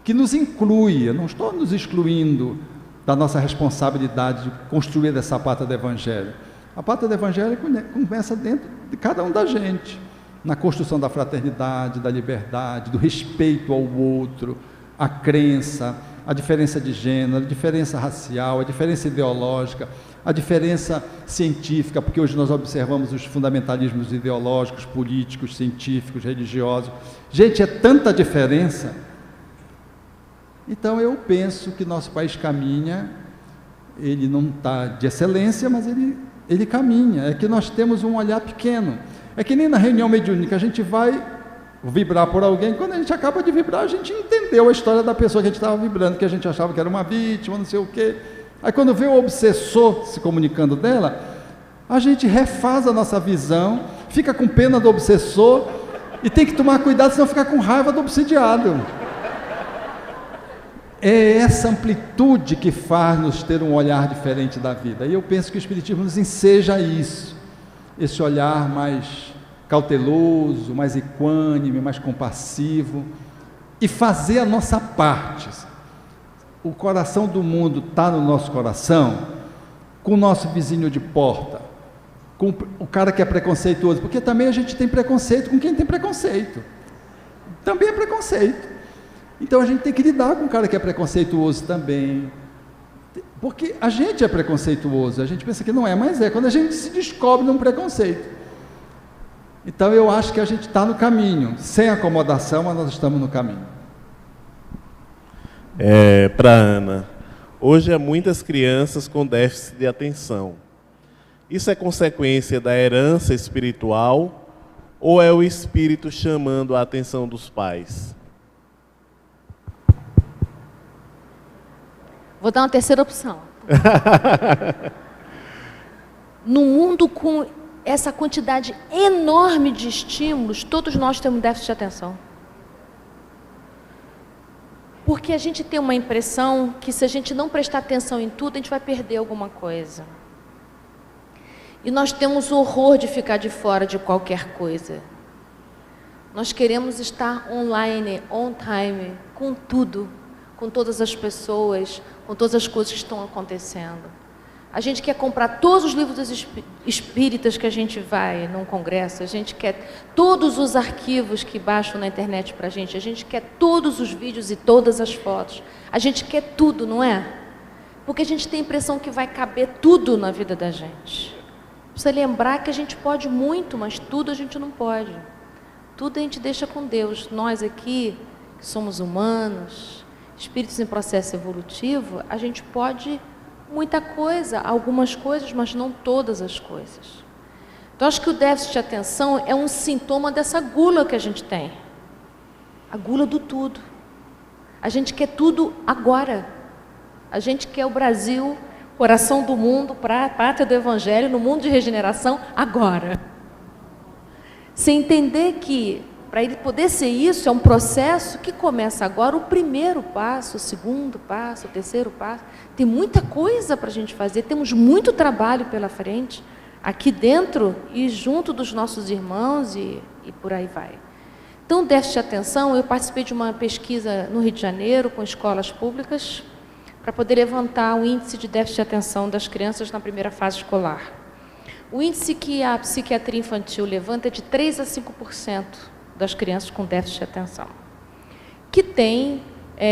que nos inclui. Eu não estou nos excluindo da nossa responsabilidade de construir essa pátria do Evangelho. A pátria do Evangelho começa dentro de cada um da gente, na construção da fraternidade, da liberdade, do respeito ao outro, a crença, a diferença de gênero, a diferença racial, a diferença ideológica, a diferença científica, porque hoje nós observamos os fundamentalismos ideológicos, políticos, científicos, religiosos. Gente, é tanta diferença. Então eu penso que nosso país caminha, ele não está de excelência, mas ele caminha. É que nós temos um olhar pequeno. É que nem na reunião mediúnica, a gente vai vibrar por alguém, quando a gente acaba de vibrar, a gente entendeu a história da pessoa que a gente estava vibrando, que a gente achava que era uma vítima, não sei o quê. Aí quando vê o obsessor se comunicando dela, a gente refaz a nossa visão, fica com pena do obsessor e tem que tomar cuidado, senão fica com raiva do obsidiado. É essa amplitude que faz-nos ter um olhar diferente da vida. E eu penso que o Espiritismo nos enseja isso, esse olhar mais cauteloso, mais equânime, mais compassivo, e fazer a nossa parte. O coração do mundo está no nosso coração, com o nosso vizinho de porta, com o cara que é preconceituoso, porque também a gente tem preconceito com quem tem preconceito. Também é preconceito. Então a gente tem que lidar com o cara que é preconceituoso também, porque a gente é preconceituoso, a gente pensa que não é, mas é, quando a gente se descobre num preconceito. Então eu acho que a gente está no caminho, sem acomodação, mas nós estamos no caminho.
Para Ana, hoje há muitas crianças com déficit de atenção. Isso é consequência da herança espiritual ou é o espírito chamando a atenção dos pais?
Vou dar uma terceira opção. No mundo com essa quantidade enorme de estímulos, todos nós temos déficit de atenção. Porque a gente tem uma impressão que se a gente não prestar atenção em tudo, a gente vai perder alguma coisa. E nós temos horror de ficar de fora de qualquer coisa. Nós queremos estar online, on time, com tudo, com todas as pessoas, com todas as coisas que estão acontecendo. A gente quer comprar todos os livros dos espíritas que a gente vai num congresso, a gente quer todos os arquivos que baixam na internet para a gente quer todos os vídeos e todas as fotos, a gente quer tudo, não é? Porque a gente tem a impressão que vai caber tudo na vida da gente. Precisa lembrar que a gente pode muito, mas tudo a gente não pode. Tudo a gente deixa com Deus. Nós aqui, que somos humanos, espíritos em processo evolutivo, a gente pode muita coisa, algumas coisas, mas não todas as coisas. Então, acho que o déficit de atenção é um sintoma dessa gula que a gente tem. A gula do tudo. A gente quer tudo agora. A gente quer o Brasil, coração do mundo, pátria do Evangelho, no mundo de regeneração, agora. Sem entender que, para ele poder ser isso, é um processo que começa agora, o primeiro passo, o segundo passo, o terceiro passo. Tem muita coisa para a gente fazer, temos muito trabalho pela frente, aqui dentro e junto dos nossos irmãos e por aí vai. Então, déficit de atenção, eu participei de uma pesquisa no Rio de Janeiro, com escolas públicas, para poder levantar o índice de déficit de atenção das crianças na primeira fase escolar. O índice que a psiquiatria infantil levanta é de 3 a 5% das crianças com déficit de atenção, que tem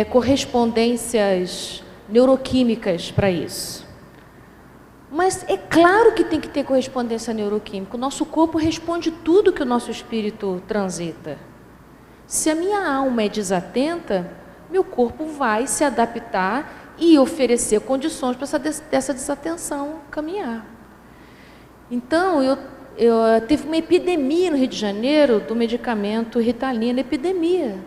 correspondências neuroquímicas para isso. Mas é claro que tem que ter correspondência neuroquímica. O nosso corpo responde tudo que o nosso espírito transita. Se a minha alma é desatenta, meu corpo vai se adaptar e oferecer condições para essa desatenção caminhar. Então, teve uma epidemia no Rio de Janeiro do medicamento Ritalina, epidemia.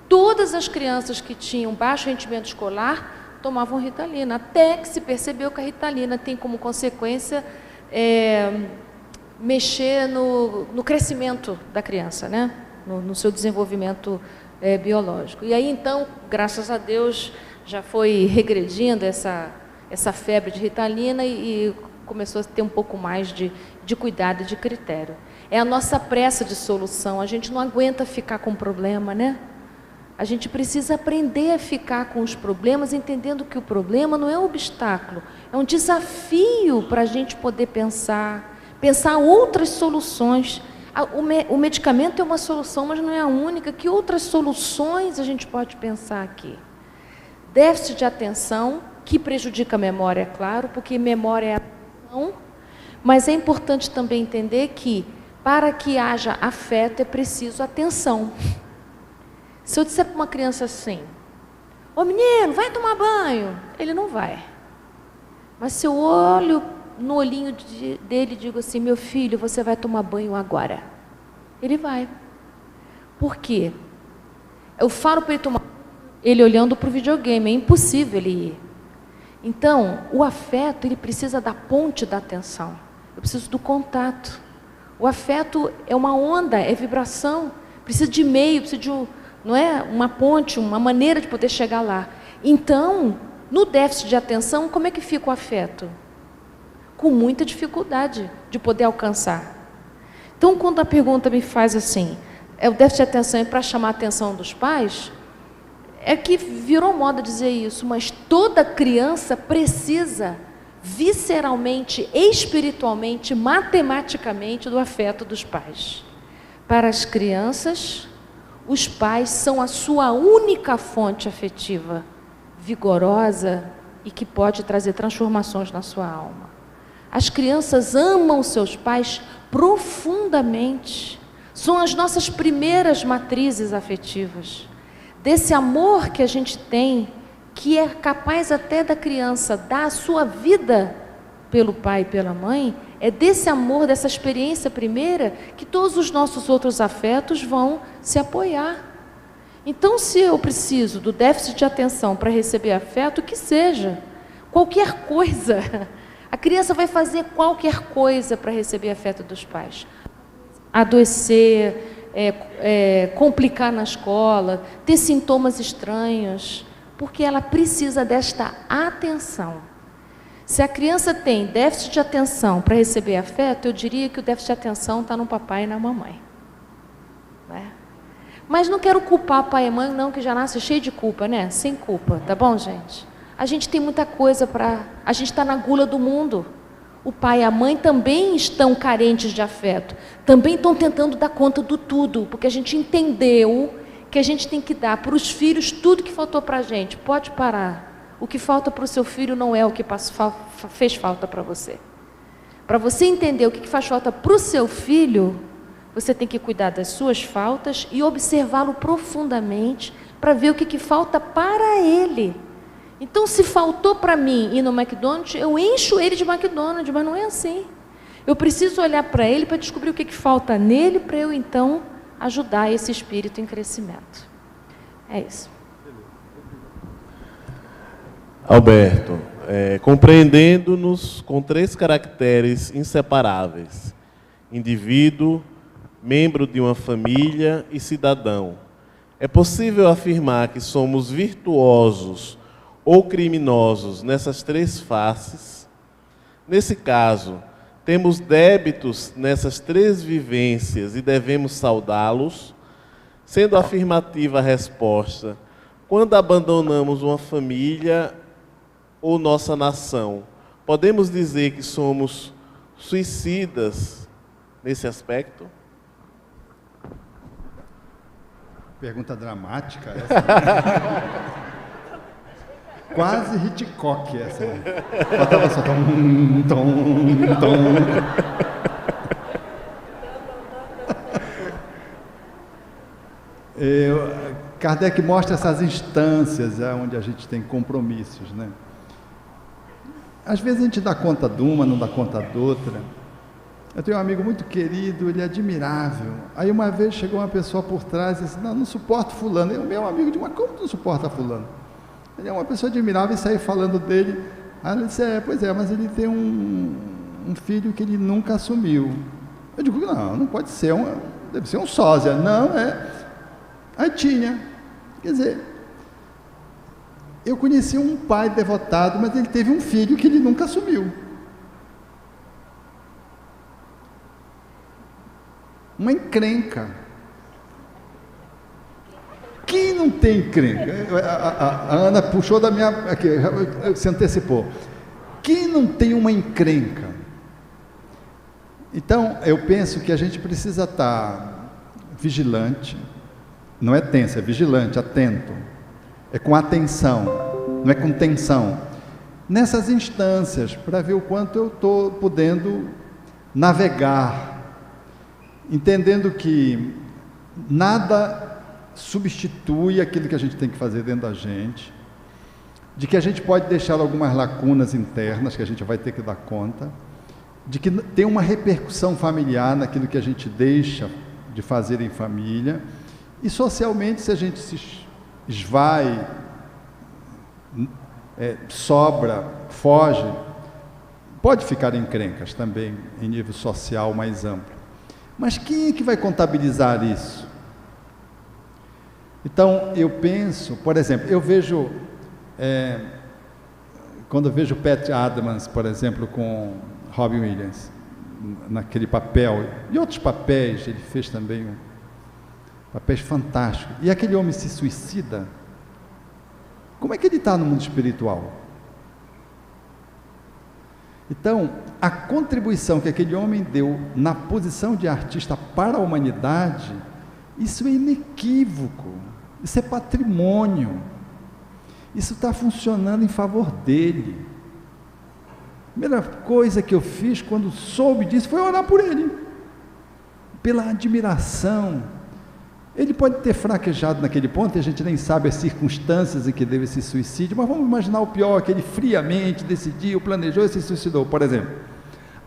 Todas as crianças que tinham baixo rendimento escolar tomavam Ritalina, até que se percebeu que a Ritalina tem como consequência mexer no crescimento da criança, né? No seu desenvolvimento biológico. E aí, então, graças a Deus, já foi regredindo essa febre de Ritalina e começou a ter um pouco mais de cuidado e de critério. É a nossa pressa de solução, a gente não aguenta ficar com problema, né? A gente precisa aprender a ficar com os problemas, entendendo que o problema não é um obstáculo, é um desafio para a gente poder pensar outras soluções. O medicamento é uma solução, mas não é a única. Que outras soluções a gente pode pensar aqui? Déficit de atenção, que prejudica a memória, é claro, porque memória é atenção, mas é importante também entender que, para que haja afeto, é preciso atenção. Se eu disser para uma criança assim, ô menino, vai tomar banho, ele não vai. Mas se eu olho no olhinho dele e digo assim, meu filho, você vai tomar banho agora, ele vai. Por quê? Eu falo para ele tomar banho, ele olhando para o videogame, é impossível ele ir. Então, o afeto, ele precisa da ponte da atenção. Eu preciso do contato. O afeto é uma onda, é vibração. Precisa de meio, precisa de uma ponte, uma maneira de poder chegar lá. Então, no déficit de atenção, como é que fica o afeto? Com muita dificuldade de poder alcançar. Então, quando a pergunta me faz assim, o déficit de atenção é para chamar a atenção dos pais? É que virou moda dizer isso, mas toda criança precisa visceralmente, espiritualmente, matematicamente do afeto dos pais. Para as crianças, os pais são a sua única fonte afetiva, vigorosa e que pode trazer transformações na sua alma. As crianças amam seus pais profundamente, são as nossas primeiras matrizes afetivas. Desse amor que a gente tem, que é capaz até da criança dar a sua vida pelo pai e pela mãe, é desse amor, dessa experiência primeira, que todos os nossos outros afetos vão se apoiar. Então, se eu preciso do déficit de atenção para receber afeto, que seja, qualquer coisa, a criança vai fazer qualquer coisa para receber afeto dos pais. Adoecer, complicar na escola, ter sintomas estranhos, porque ela precisa desta atenção. Se a criança tem déficit de atenção para receber afeto, eu diria que o déficit de atenção está no papai e na mamãe. Né? Mas não quero culpar pai e mãe, não, que já nasce cheio de culpa, né? Sem culpa, tá bom, gente? A gente tem muita coisa para... A gente está na gula do mundo. O pai e a mãe também estão carentes de afeto, também estão tentando dar conta do tudo, porque a gente entendeu que a gente tem que dar para os filhos tudo que faltou para a gente. Pode parar. O que falta para o seu filho não é o que fez falta para você. Para você entender o que faz falta para o seu filho, você tem que cuidar das suas faltas e observá-lo profundamente para ver o que falta para ele. Então, se faltou para mim ir no McDonald's, eu encho ele de McDonald's, mas não é assim. Eu preciso olhar para ele para descobrir o que falta nele, para eu, então, ajudar esse espírito em crescimento. É isso.
Alberto, compreendendo-nos com 3 caracteres inseparáveis: indivíduo, membro de uma família e cidadão, é possível afirmar que somos virtuosos ou criminosos nessas 3 faces? Nesse caso, temos débitos nessas 3 vivências e devemos saudá-los? Sendo afirmativa a resposta, quando abandonamos uma família ou nossa nação, podemos dizer que somos suicidas nesse aspecto?
Pergunta dramática essa. Quase Hitchcock essa. Faltava só tom. Kardec mostra essas instâncias onde a gente tem compromissos, né? Às vezes a gente dá conta de uma, não dá conta de outra. Eu tenho um amigo muito querido, ele é admirável. Aí uma vez chegou uma pessoa por trás e disse, não suporto fulano. Eu, meu amigo, como tu não suporta fulano? Ele é uma pessoa admirável e saí falando dele. Aí ele disse, pois é, mas ele tem um filho que ele nunca assumiu. Eu digo, não pode ser, deve ser um sósia. Não, Aí tinha. Quer dizer, eu conheci um pai devotado, mas ele teve um filho que ele nunca assumiu. Uma encrenca. quem não tem encrenca? A Ana puxou da minha... Aqui, se antecipou. Quem não tem uma encrenca? Então, eu penso que a gente precisa estar vigilante, não é tenso, é vigilante, atento, é com atenção, não é com tensão, nessas instâncias, para ver o quanto eu estou podendo navegar, entendendo que nada substitui aquilo que a gente tem que fazer dentro da gente, de que a gente pode deixar algumas lacunas internas que a gente vai ter que dar conta, de que tem uma repercussão familiar naquilo que a gente deixa de fazer em família, e socialmente, se a gente se esvai, sobra, foge, pode ficar em encrencas também, em nível social mais amplo. Mas quem é que vai contabilizar isso? Então, eu penso, por exemplo, eu vejo, quando eu vejo Pat Adams, por exemplo, com Robin Williams, naquele papel, e outros papéis, ele fez também papéis fantásticos, e aquele homem se suicida, como é que ele está no mundo espiritual? Então, a contribuição que aquele homem deu na posição de artista para a humanidade, isso é inequívoco, isso é patrimônio, isso está funcionando em favor dele. A primeira coisa que eu fiz quando soube disso foi orar por ele, pela admiração. Ele pode ter fraquejado naquele ponto, e a gente nem sabe as circunstâncias em que deu esse suicídio, mas vamos imaginar o pior, que ele friamente decidiu, planejou e se suicidou, por exemplo.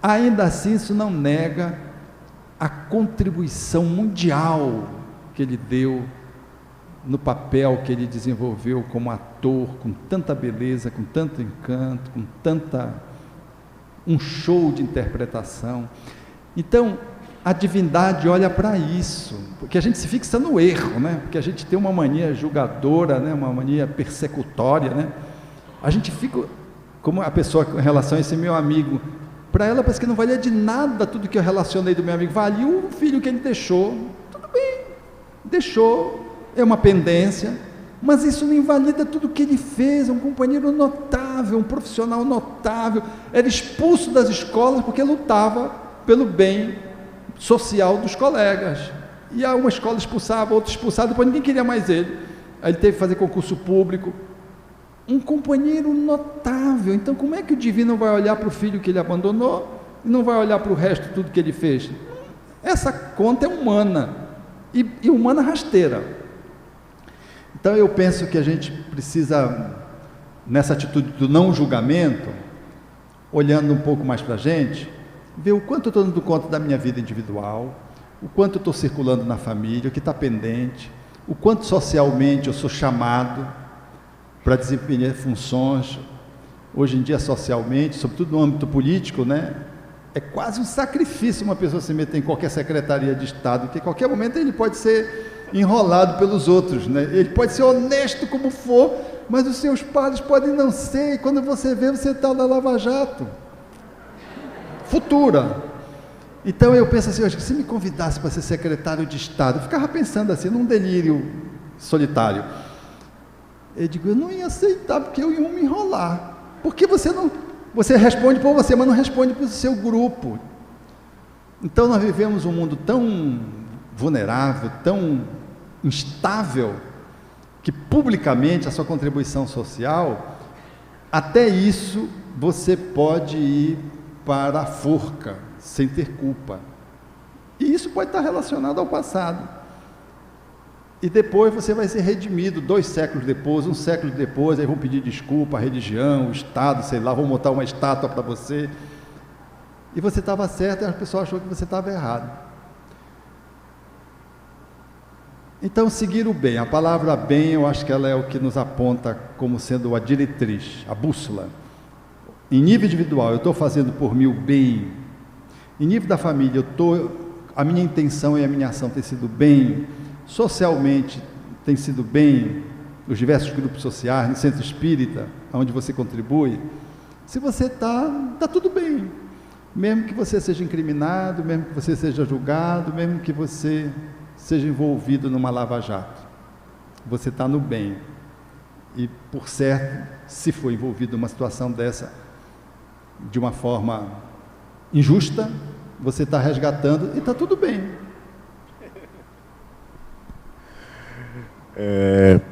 Ainda assim, isso não nega a contribuição mundial que ele deu no papel que ele desenvolveu como ator, com tanta beleza, com tanto encanto, com um show de interpretação. Então, a divindade olha para isso, porque a gente se fixa no erro, né? Porque a gente tem uma mania julgadora, né? Uma mania persecutória, né? A gente fica, como a pessoa em relação a esse meu amigo, para ela parece que não valia de nada tudo que eu relacionei do meu amigo, valia o filho que ele deixou, tudo bem, deixou, é uma pendência, mas isso não invalida tudo que ele fez, é um companheiro notável, um profissional notável, era expulso das escolas porque lutava pelo bem social dos colegas, e uma escola expulsava, outra expulsava, depois ninguém queria mais ele, aí ele teve que fazer concurso público, um companheiro notável. Então como é que o divino vai olhar para o filho que ele abandonou, e não vai olhar para o resto, tudo que ele fez? Essa conta é humana, e humana rasteira. Então eu penso que a gente precisa, nessa atitude do não julgamento, olhando um pouco mais para a gente, ver o quanto eu estou dando conta da minha vida individual, o quanto eu estou circulando na família, o que está pendente, o quanto socialmente eu sou chamado para desempenhar funções. Hoje em dia, socialmente, sobretudo no âmbito político, né, é quase um sacrifício uma pessoa se meter em qualquer secretaria de Estado, porque a qualquer momento ele pode ser enrolado pelos outros, né? Ele pode ser honesto como for, mas os seus pares podem não ser, e quando você vê, você está na Lava Jato futura. Então eu penso assim, eu acho que se me convidasse para ser secretário de Estado, eu ficava pensando assim, num delírio solitário, eu digo, eu não ia aceitar, porque eu ia me enrolar, porque você responde por você, mas não responde para o seu grupo. Então nós vivemos um mundo tão vulnerável, tão instável, que publicamente a sua contribuição social, até isso você pode ir para a forca, sem ter culpa. E isso pode estar relacionado ao passado. E depois você vai ser redimido, 2 séculos depois, 1 século depois, aí vão pedir desculpa, a religião, o Estado, sei lá, vão montar uma estátua para você. E você estava certo e a pessoa achou que você estava errado. Então, seguir o bem. A palavra bem, eu acho que ela é o que nos aponta como sendo a diretriz, a bússola. Em nível individual, eu estou fazendo por mim o bem. Em nível da família, a minha intenção e a minha ação tem sido bem. Socialmente, tem sido bem. Nos diversos grupos sociais, no centro espírita, onde você contribui. Se você está tudo bem. Mesmo que você seja incriminado, mesmo que você seja julgado, mesmo que você seja envolvido numa lava-jato. você está no bem. E, por certo, se for envolvido numa situação dessa, de uma forma injusta, você está resgatando e está tudo bem.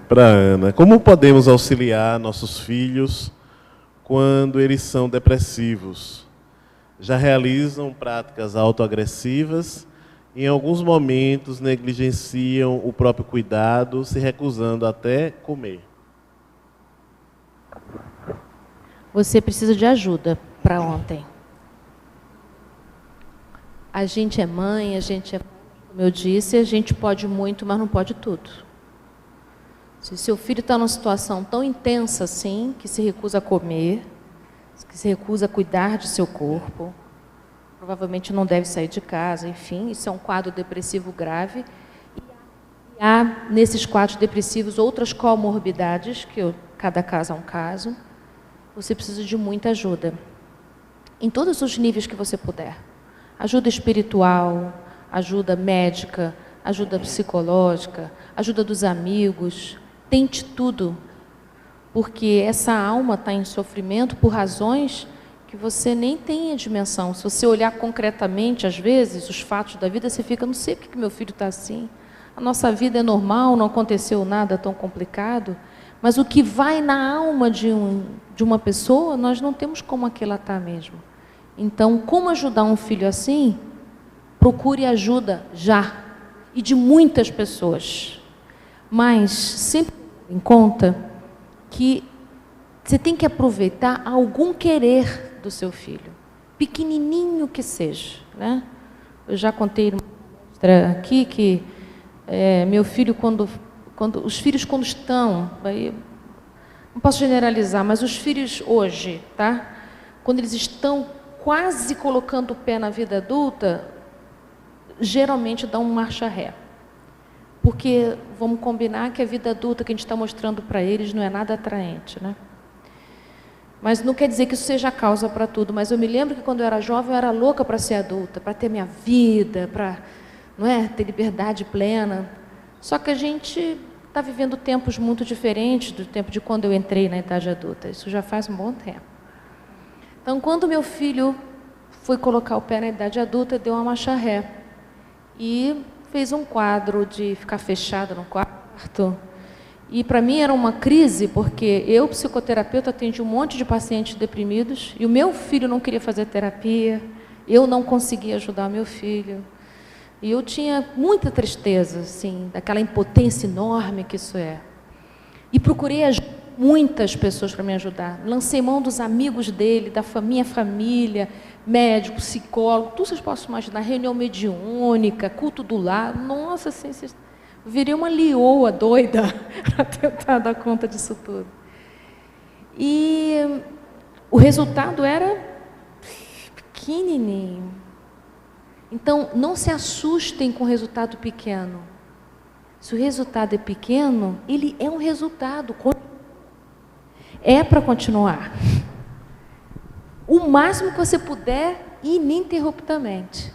Para Ana, como podemos auxiliar nossos filhos quando eles são depressivos? Já realizam práticas autoagressivas e, em alguns momentos, negligenciam o próprio cuidado, se recusando até comer.
Você precisa de ajuda para ontem. A gente é mãe, a gente é, como eu disse, a gente pode muito, mas não pode tudo. Se seu filho está numa situação tão intensa assim, que se recusa a comer, que se recusa a cuidar de seu corpo, provavelmente não deve sair de casa, enfim, isso é um quadro depressivo grave. E há, nesses quadros depressivos, outras comorbidades, que cada caso é um caso. Você precisa de muita ajuda, em todos os níveis que você puder. Ajuda espiritual, ajuda médica, ajuda psicológica, ajuda dos amigos. Tente tudo, porque essa alma está em sofrimento por razões que você nem tem a dimensão. Se você olhar concretamente, às vezes, os fatos da vida, você fica, não sei por que meu filho está assim. A nossa vida é normal, não aconteceu nada tão complicado. Mas o que vai na alma de uma pessoa, nós não temos como aquela está mesmo. Então, como ajudar um filho assim? Procure ajuda já, e de muitas pessoas. Mas sempre em conta que você tem que aproveitar algum querer do seu filho, pequenininho que seja, né? Eu já contei aqui que meu filho, quando os filhos quando estão, não posso generalizar, mas os filhos hoje, tá? Quando eles estão quase colocando o pé na vida adulta, geralmente dão um marcha ré. Porque vamos combinar que a vida adulta que a gente está mostrando para eles não é nada atraente, né? Mas não quer dizer que isso seja a causa para tudo. Mas eu me lembro que quando eu era jovem, eu era louca para ser adulta, para ter minha vida, para, não é, ter liberdade plena. Só que a gente está vivendo tempos muito diferentes do tempo de quando eu entrei na idade adulta. Isso já faz um bom tempo. Então, quando meu filho foi colocar o pé na idade adulta, deu uma marcha ré. E fez um quadro de ficar fechado no quarto. E para mim era uma crise, porque eu, psicoterapeuta, atendi um monte de pacientes deprimidos, e o meu filho não queria fazer terapia, eu não conseguia ajudar meu filho. E eu tinha muita tristeza, assim, daquela impotência enorme que isso é. E procurei muitas pessoas para me ajudar. Lancei mão dos amigos dele, da minha família, médico, psicólogo, tudo vocês possam imaginar, reunião mediúnica, culto do lar. Nossa, assim, virei uma leoa doida para tentar dar conta disso tudo. E o resultado era pequenininho. Então, não se assustem com o resultado pequeno. Se o resultado é pequeno, ele é um resultado. É para continuar. O máximo que você puder, ininterruptamente.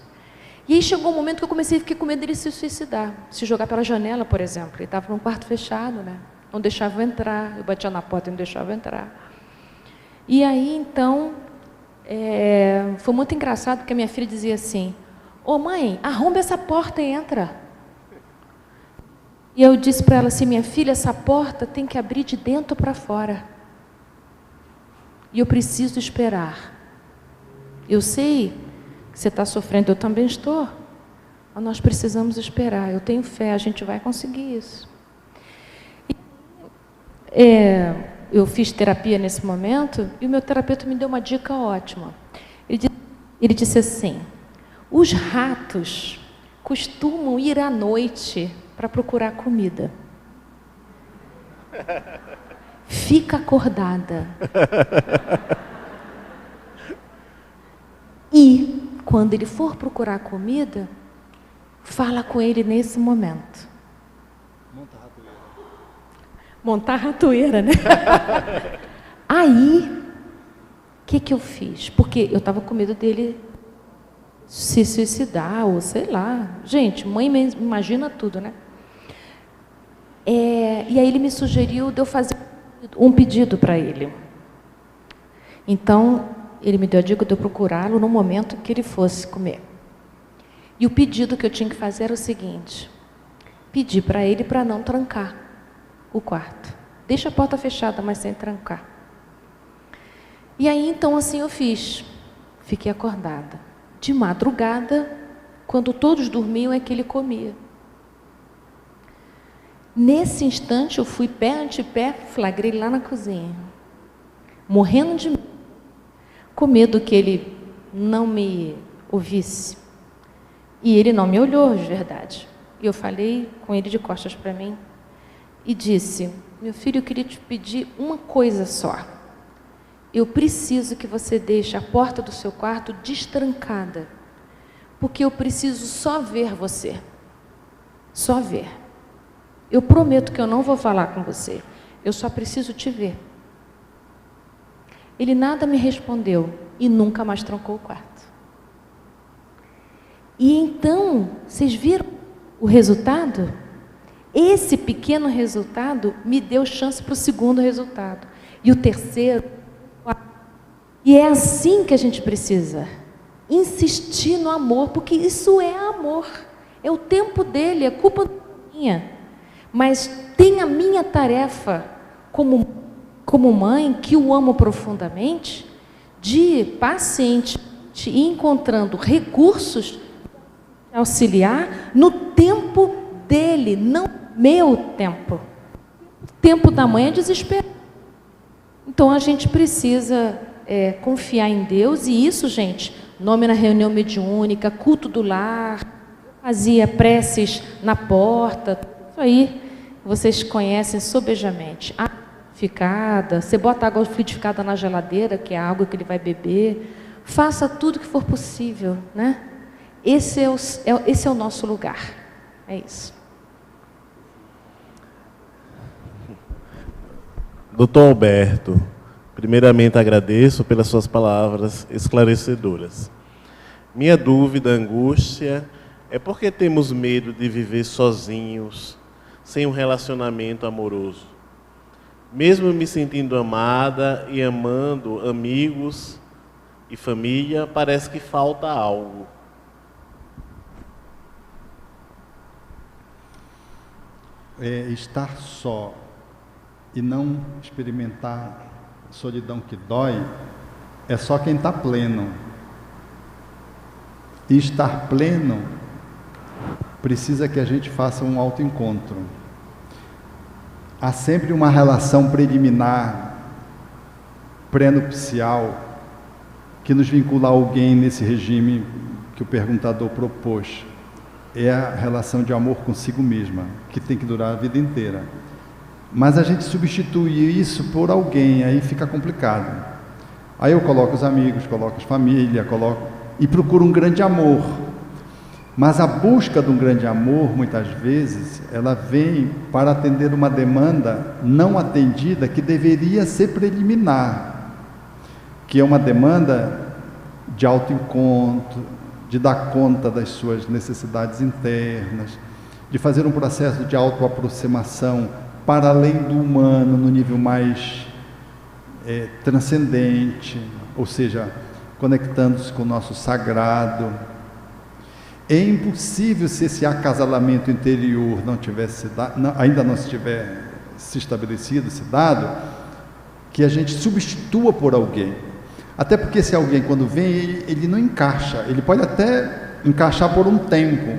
E aí chegou um momento que eu comecei a ficar com medo dele se suicidar. Se jogar pela janela, por exemplo. Ele estava num quarto fechado, né? Não deixava eu entrar. Eu batia na porta e não deixava eu entrar. E aí, então, foi muito engraçado, porque a minha filha dizia assim: ô mãe, arromba essa porta e entra. E eu disse para ela assim: minha filha, essa porta tem que abrir de dentro para fora. E eu preciso esperar. Eu sei que você está sofrendo, eu também estou. Mas nós precisamos esperar. Eu tenho fé, a gente vai conseguir isso. Eu fiz terapia nesse momento e o meu terapeuta me deu uma dica ótima. Ele disse assim: os ratos costumam ir à noite para procurar comida. Fica acordada. E, quando ele for procurar comida, fala com ele nesse momento. Montar ratoeira, né? Aí, o que eu fiz? Porque eu estava com medo dele se suicidar, ou sei lá. Gente, mãe imagina tudo, né? E aí ele me sugeriu de eu fazer um pedido para ele. Então, ele me deu a dica de eu procurá-lo no momento que ele fosse comer. E o pedido que eu tinha que fazer era o seguinte: pedir para ele para não trancar o quarto. Deixa a porta fechada, mas sem trancar. E aí, então, assim eu fiz. Fiquei acordada. De madrugada, quando todos dormiam, é que ele comia. Nesse instante, eu fui pé ante pé, flagrei lá na cozinha, morrendo de medo, com medo que ele não me ouvisse. E ele não me olhou, de verdade. E eu falei com ele de costas para mim e disse: meu filho, eu queria te pedir uma coisa só. Eu preciso que você deixe a porta do seu quarto destrancada, porque eu preciso só ver você. Só ver. Eu prometo que eu não vou falar com você. Eu só preciso te ver. Ele nada me respondeu e nunca mais trancou o quarto. E então, vocês viram o resultado? Esse pequeno resultado me deu chance para o segundo resultado. E o terceiro. E é assim que a gente precisa. Insistir no amor, porque isso é amor. É o tempo dele, é culpa minha. Mas tem a minha tarefa como mãe, que o amo profundamente, de pacientemente ir encontrando recursos para auxiliar no tempo dele, não meu tempo. O tempo da mãe é desesperado. Então a gente precisa confiar em Deus, e isso, gente, nome na reunião mediúnica, culto do lar, fazia preces na porta, isso aí vocês conhecem sobejamente. Água fluidificada, você bota água fluidificada na geladeira, que é a água que ele vai beber. Faça tudo que for possível, né? Esse é o nosso lugar. É isso.
Doutor Alberto, primeiramente agradeço pelas suas palavras esclarecedoras. Minha dúvida, angústia, é porque temos medo de viver sozinhos, sem um relacionamento amoroso. Mesmo me sentindo amada e amando amigos e família, parece que falta algo.
Estar só e não experimentar solidão que dói, é só quem está pleno. E estar pleno precisa que a gente faça um autoencontro. Há sempre uma relação preliminar, pré-nupcial, que nos vincula a alguém nesse regime que o perguntador propôs. É a relação de amor consigo mesma, que tem que durar a vida inteira. Mas a gente substitui isso por alguém, aí fica complicado. Aí eu coloco os amigos, coloco as famílias, e procuro um grande amor. Mas a busca de um grande amor, muitas vezes, ela vem para atender uma demanda não atendida, que deveria ser preliminar, que é uma demanda de autoencontro, de dar conta das suas necessidades internas, de fazer um processo de autoaproximação para além do humano, no nível mais transcendente, ou seja, conectando-se com o nosso sagrado. É impossível, se esse acasalamento interior não tivesse ainda não estiver se estabelecido, se dado, que a gente substitua por alguém. Até porque esse alguém, quando vem, ele não encaixa. Ele pode até encaixar por um tempo,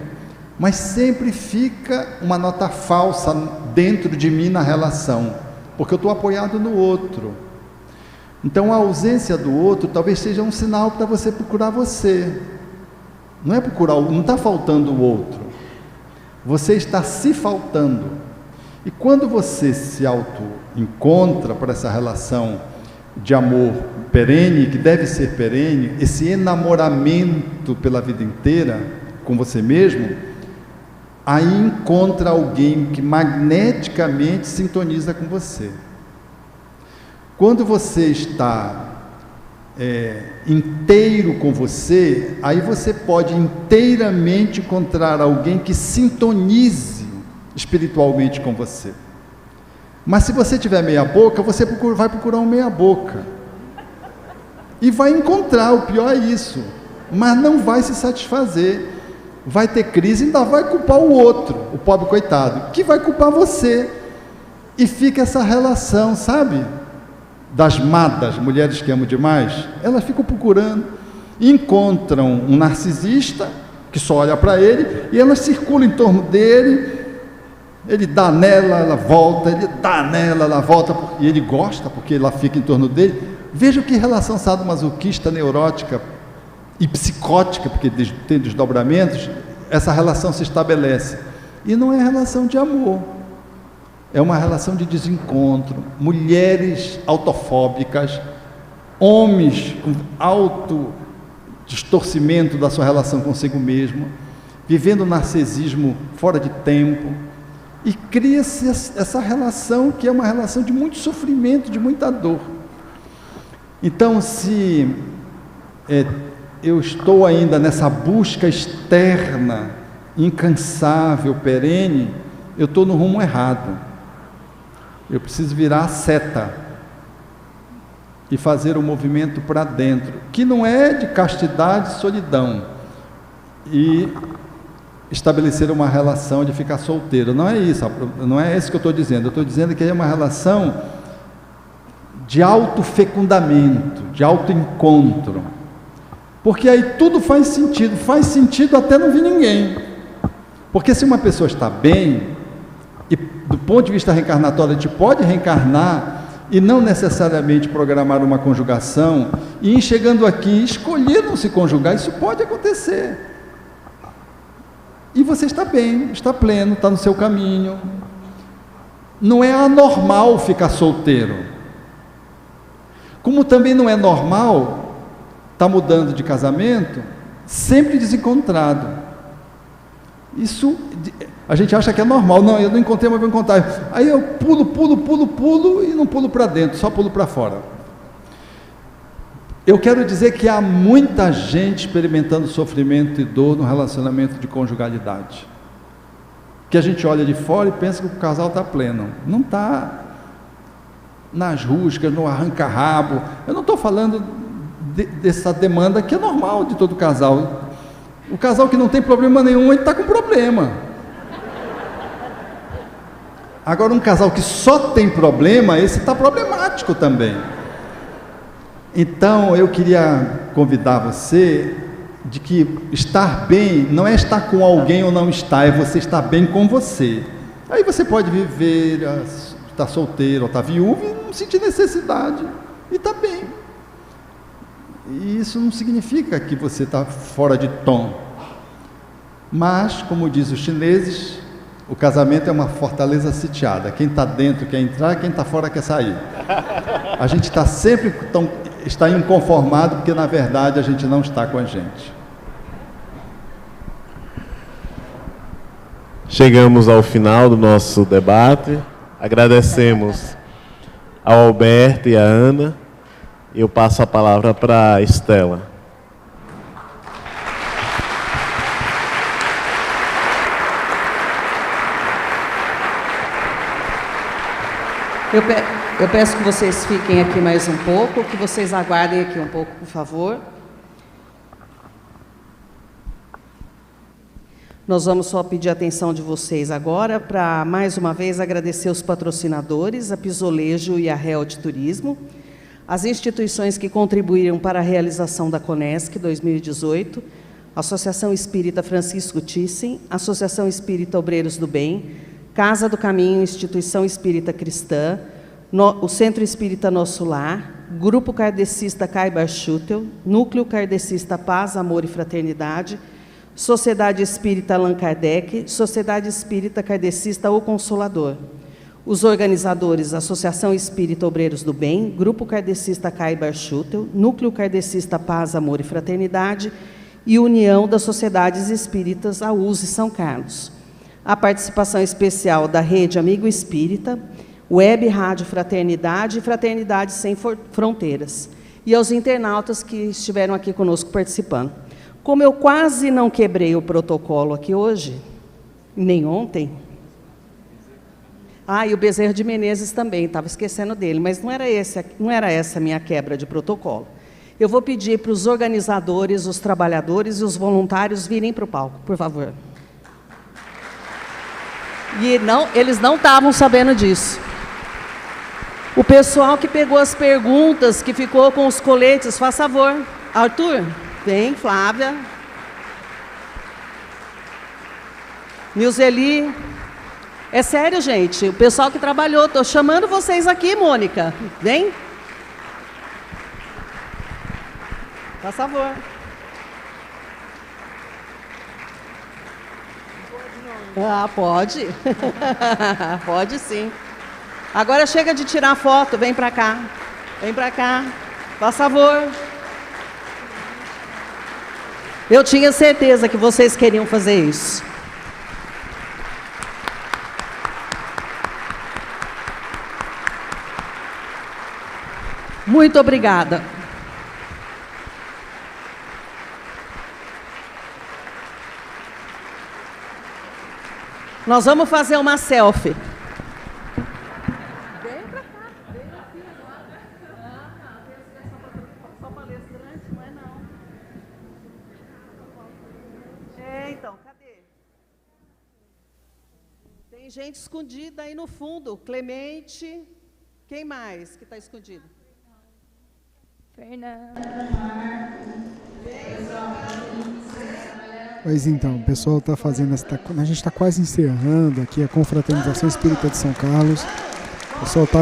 mas sempre fica uma nota falsa dentro de mim na relação, porque eu estou apoiado no outro. Então a ausência do outro talvez seja um sinal para você procurar você. Não é procurar, não está faltando o outro, você está se faltando. E quando você se auto-encontra para essa relação de amor perene, que deve ser perene, esse enamoramento pela vida inteira com você mesmo, aí encontra alguém que magneticamente sintoniza com você. Quando você está inteiro com você, aí você pode inteiramente encontrar alguém que sintonize espiritualmente com você. Mas se você tiver meia boca, você vai procurar um meia boca. E vai encontrar, o pior é isso. Mas não vai se satisfazer. Vai ter crise e ainda vai culpar o outro, o pobre coitado, que vai culpar você. E fica essa relação, sabe? Das madas, mulheres que amam demais, elas ficam procurando, encontram um narcisista, que só olha para ele, e elas circulam em torno dele, ele dá nela, ela volta, ele dá nela, ela volta, e ele gosta, porque ela fica em torno dele. Veja que relação sadomasoquista, neurótica e psicótica, porque tem desdobramentos, essa relação se estabelece. E não é relação de amor, é uma relação de desencontro. Mulheres autofóbicas, homens com alto distorcimento da sua relação consigo mesmo, vivendo narcisismo fora de tempo, e cria-se essa relação que é uma relação de muito sofrimento, de muita dor. Então, se eu estou ainda nessa busca externa, incansável, perene, eu estou no rumo errado. Eu preciso virar a seta e fazer um movimento para dentro, que não é de castidade e solidão, e estabelecer uma relação de ficar solteiro. Não é isso, não é isso que eu estou dizendo. Eu estou dizendo que é uma relação de autofecundamento, de autoencontro, porque aí tudo faz sentido até não vir ninguém. Porque se uma pessoa está bem, e do ponto de vista reencarnatório, a gente pode reencarnar e não necessariamente programar uma conjugação, e em chegando aqui escolher não se conjugar, isso pode acontecer. E você está bem, está pleno, está no seu caminho. Não é anormal ficar solteiro. Como também não é normal estar mudando de casamento, sempre desencontrado. Isso a gente acha que é normal. Não, eu não encontrei, mas vou encontrar. Aí eu pulo e não pulo para dentro, só pulo para fora. Eu quero dizer que há muita gente experimentando sofrimento e dor no relacionamento de conjugalidade, que a gente olha de fora e pensa que o casal está pleno. Não está. Nas rusgas, no arranca-rabo. Eu não estou falando dessa demanda que é normal de todo casal. O casal que não tem problema nenhum, ele está com problema. Agora, um casal que só tem problema, esse está problemático também. Então, eu queria convidar você de que estar bem não é estar com alguém ou não estar, é você estar bem com você. Aí você pode viver, estar solteiro ou estar viúvo e não sentir necessidade, e está bem. E isso não significa que você está fora de tom. Mas, como diz os chineses, o casamento é uma fortaleza sitiada. Quem está dentro quer entrar, quem está fora quer sair. A gente está sempre está inconformado, porque na verdade a gente não está com a gente.
Chegamos ao final do nosso debate. Agradecemos ao Alberto e à Ana. Eu passo a palavra para a Estela.
Eu peço que vocês fiquem aqui mais um pouco, que vocês aguardem aqui um pouco, por favor. Nós vamos só pedir a atenção de vocês agora para, mais uma vez, agradecer os patrocinadores, a Pisolejo e a Real de Turismo, as instituições que contribuíram para a realização da Conesc 2018, Associação Espírita Francisco Thyssen, Associação Espírita Obreiros do Bem, Casa do Caminho, Instituição Espírita Cristã, o Centro Espírita Nosso Lar, Grupo Kardecista Caibar Schutel, Núcleo Kardecista Paz, Amor e Fraternidade, Sociedade Espírita Allan Kardec, Sociedade Espírita Kardecista O Consolador. Os organizadores, Associação Espírita Obreiros do Bem, Grupo Kardecista Caibar Schutel, Núcleo Kardecista Paz, Amor e Fraternidade e União das Sociedades Espíritas AUSE São Carlos. A participação especial da Rede Amigo Espírita, Web Rádio Fraternidade e Fraternidade Sem Fronteiras. E aos internautas que estiveram aqui conosco participando. Como eu quase não quebrei o protocolo aqui hoje, nem ontem, Ah, e o Bezerra de Menezes também, estava esquecendo dele, mas não era essa a minha quebra de protocolo. Eu vou pedir para os organizadores, os trabalhadores e os voluntários virem para o palco, por favor. E eles não estavam sabendo disso. O pessoal que pegou as perguntas, que ficou com os coletes, faz favor. Arthur, vem, Flávia. Nilzeli. É sério, gente, o pessoal que trabalhou, estou chamando vocês aqui, Mônica. Vem. Faz favor. Ah, pode. Pode sim. Agora chega de tirar foto, vem para cá. Vem para cá. Faz favor. Eu tinha certeza que vocês queriam fazer isso. Muito obrigada. Nós vamos fazer uma selfie. Vem pra cá, vem aqui agora. Só palestrante, não é não. Então, cadê? Tem gente escondida aí no fundo. Clemente. Quem mais que está escondido?
Fernanda.
Pois então, o pessoal está fazendo a gente está quase encerrando aqui a Confraternização Espírita de São Carlos. O pessoal está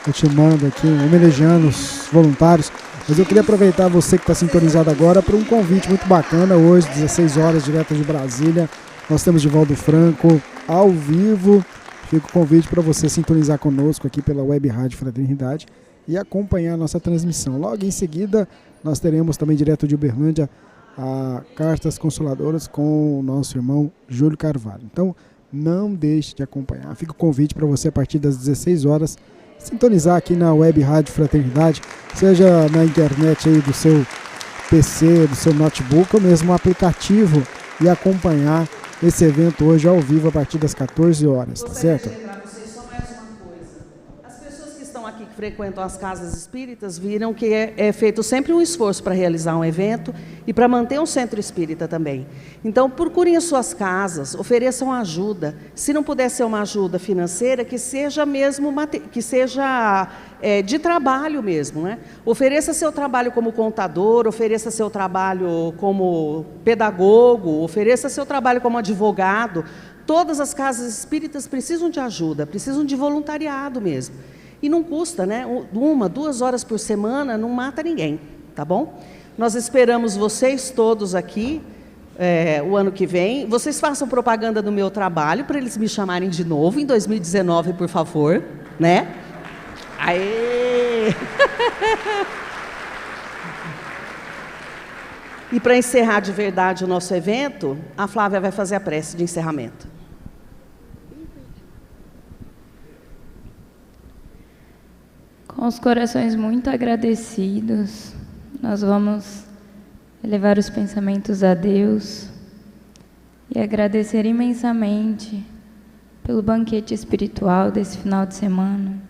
ultimando aqui, homenageando os voluntários. Mas eu queria aproveitar você que está sintonizado agora para um convite muito bacana. Hoje, 16 horas, direto de Brasília, nós temos Divaldo Franco ao vivo. Fica o convite para você sintonizar conosco aqui pela Web Rádio Fraternidade e acompanhar a nossa transmissão. Logo em seguida, nós teremos também direto de Uberlândia a Cartas Consoladoras com o nosso irmão Júlio Carvalho. Então, não deixe de acompanhar. Fica o convite para você a partir das 16 horas sintonizar aqui na Web Rádio Fraternidade, seja na internet aí do seu PC, do seu notebook ou mesmo um aplicativo e acompanhar esse evento hoje ao vivo a partir das 14 horas, tá certo?
Aqui que frequentam as casas espíritas viram que é feito sempre um esforço para realizar um evento e para manter um centro espírita também. Então, procurem as suas casas, ofereçam ajuda. Se não puder ser uma ajuda financeira, que seja mesmo de trabalho mesmo, né? Ofereça seu trabalho como contador, ofereça seu trabalho como pedagogo, ofereça seu trabalho como advogado. Todas as casas espíritas precisam de ajuda, precisam de voluntariado mesmo. E não custa, né? 1, 2 horas por semana não mata ninguém, tá bom? Nós esperamos vocês todos aqui o ano que vem. Vocês façam propaganda do meu trabalho para eles me chamarem de novo em 2019, por favor, né? Aê! E para encerrar de verdade o nosso evento, a Flávia vai fazer a prece de encerramento.
Com os corações muito agradecidos, nós vamos elevar os pensamentos a Deus e agradecer imensamente pelo banquete espiritual desse final de semana,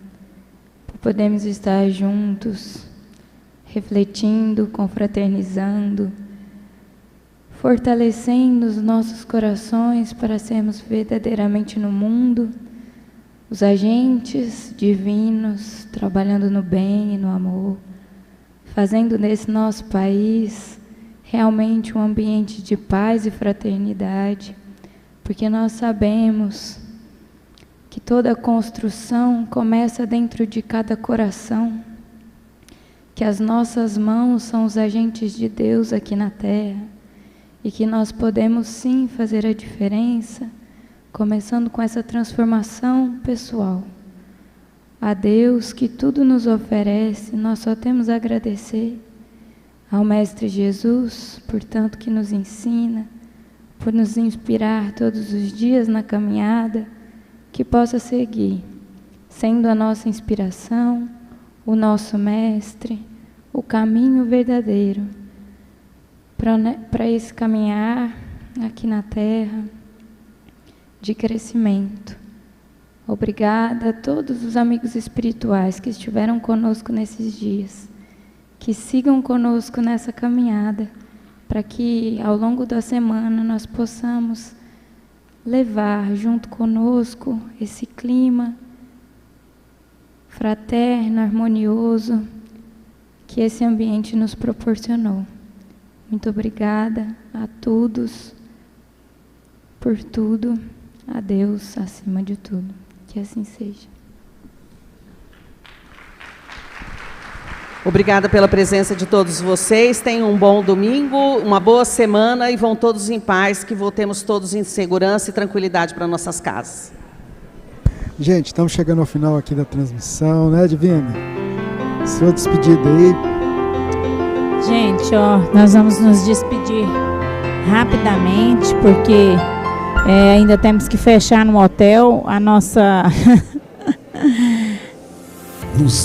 por podermos estar juntos, refletindo, confraternizando, fortalecendo os nossos corações para sermos verdadeiramente no mundo os agentes divinos, trabalhando no bem e no amor, fazendo desse nosso país realmente um ambiente de paz e fraternidade, porque nós sabemos que toda construção começa dentro de cada coração, que as nossas mãos são os agentes de Deus aqui na terra, e que nós podemos sim fazer a diferença, começando com essa transformação pessoal. A Deus que tudo nos oferece, nós só temos a agradecer. Ao Mestre Jesus, por tanto que nos ensina, por nos inspirar todos os dias na caminhada, que possa seguir, sendo a nossa inspiração, o nosso Mestre, o caminho verdadeiro, para esse caminhar aqui na terra, de crescimento. Obrigada a todos os amigos espirituais que estiveram conosco nesses dias, que sigam conosco nessa caminhada, para que ao longo da semana nós possamos levar junto conosco esse clima fraterno, harmonioso, que esse ambiente nos proporcionou. Muito obrigada a todos, por tudo, a Deus acima de tudo. Que assim seja.
Obrigada pela presença de todos vocês. Tenham um bom domingo, uma boa semana e vão todos em paz, que voltemos todos em segurança e tranquilidade para nossas casas.
Gente, estamos chegando ao final aqui da transmissão, né, Divina? Sua despedida aí.
Gente, nós vamos nos despedir rapidamente, porque ainda temos que fechar no hotel a nossa...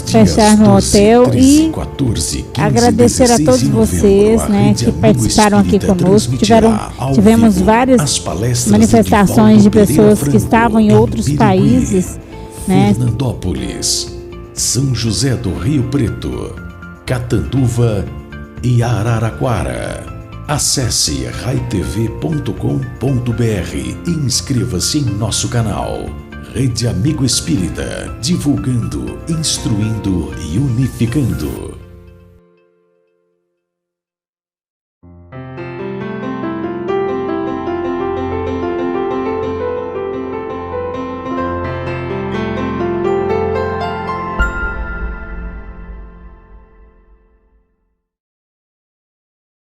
fechar no hotel 13, 14, 15, agradecer a todos vocês, né, que participaram aqui conosco. Tivemos várias manifestações de pessoas que estavam em outros países, né?
Fernandópolis, São José do Rio Preto, Catanduva e Araraquara. Acesse raitv.com.br e inscreva-se em nosso canal. Rede Amigo Espírita, divulgando, instruindo e unificando.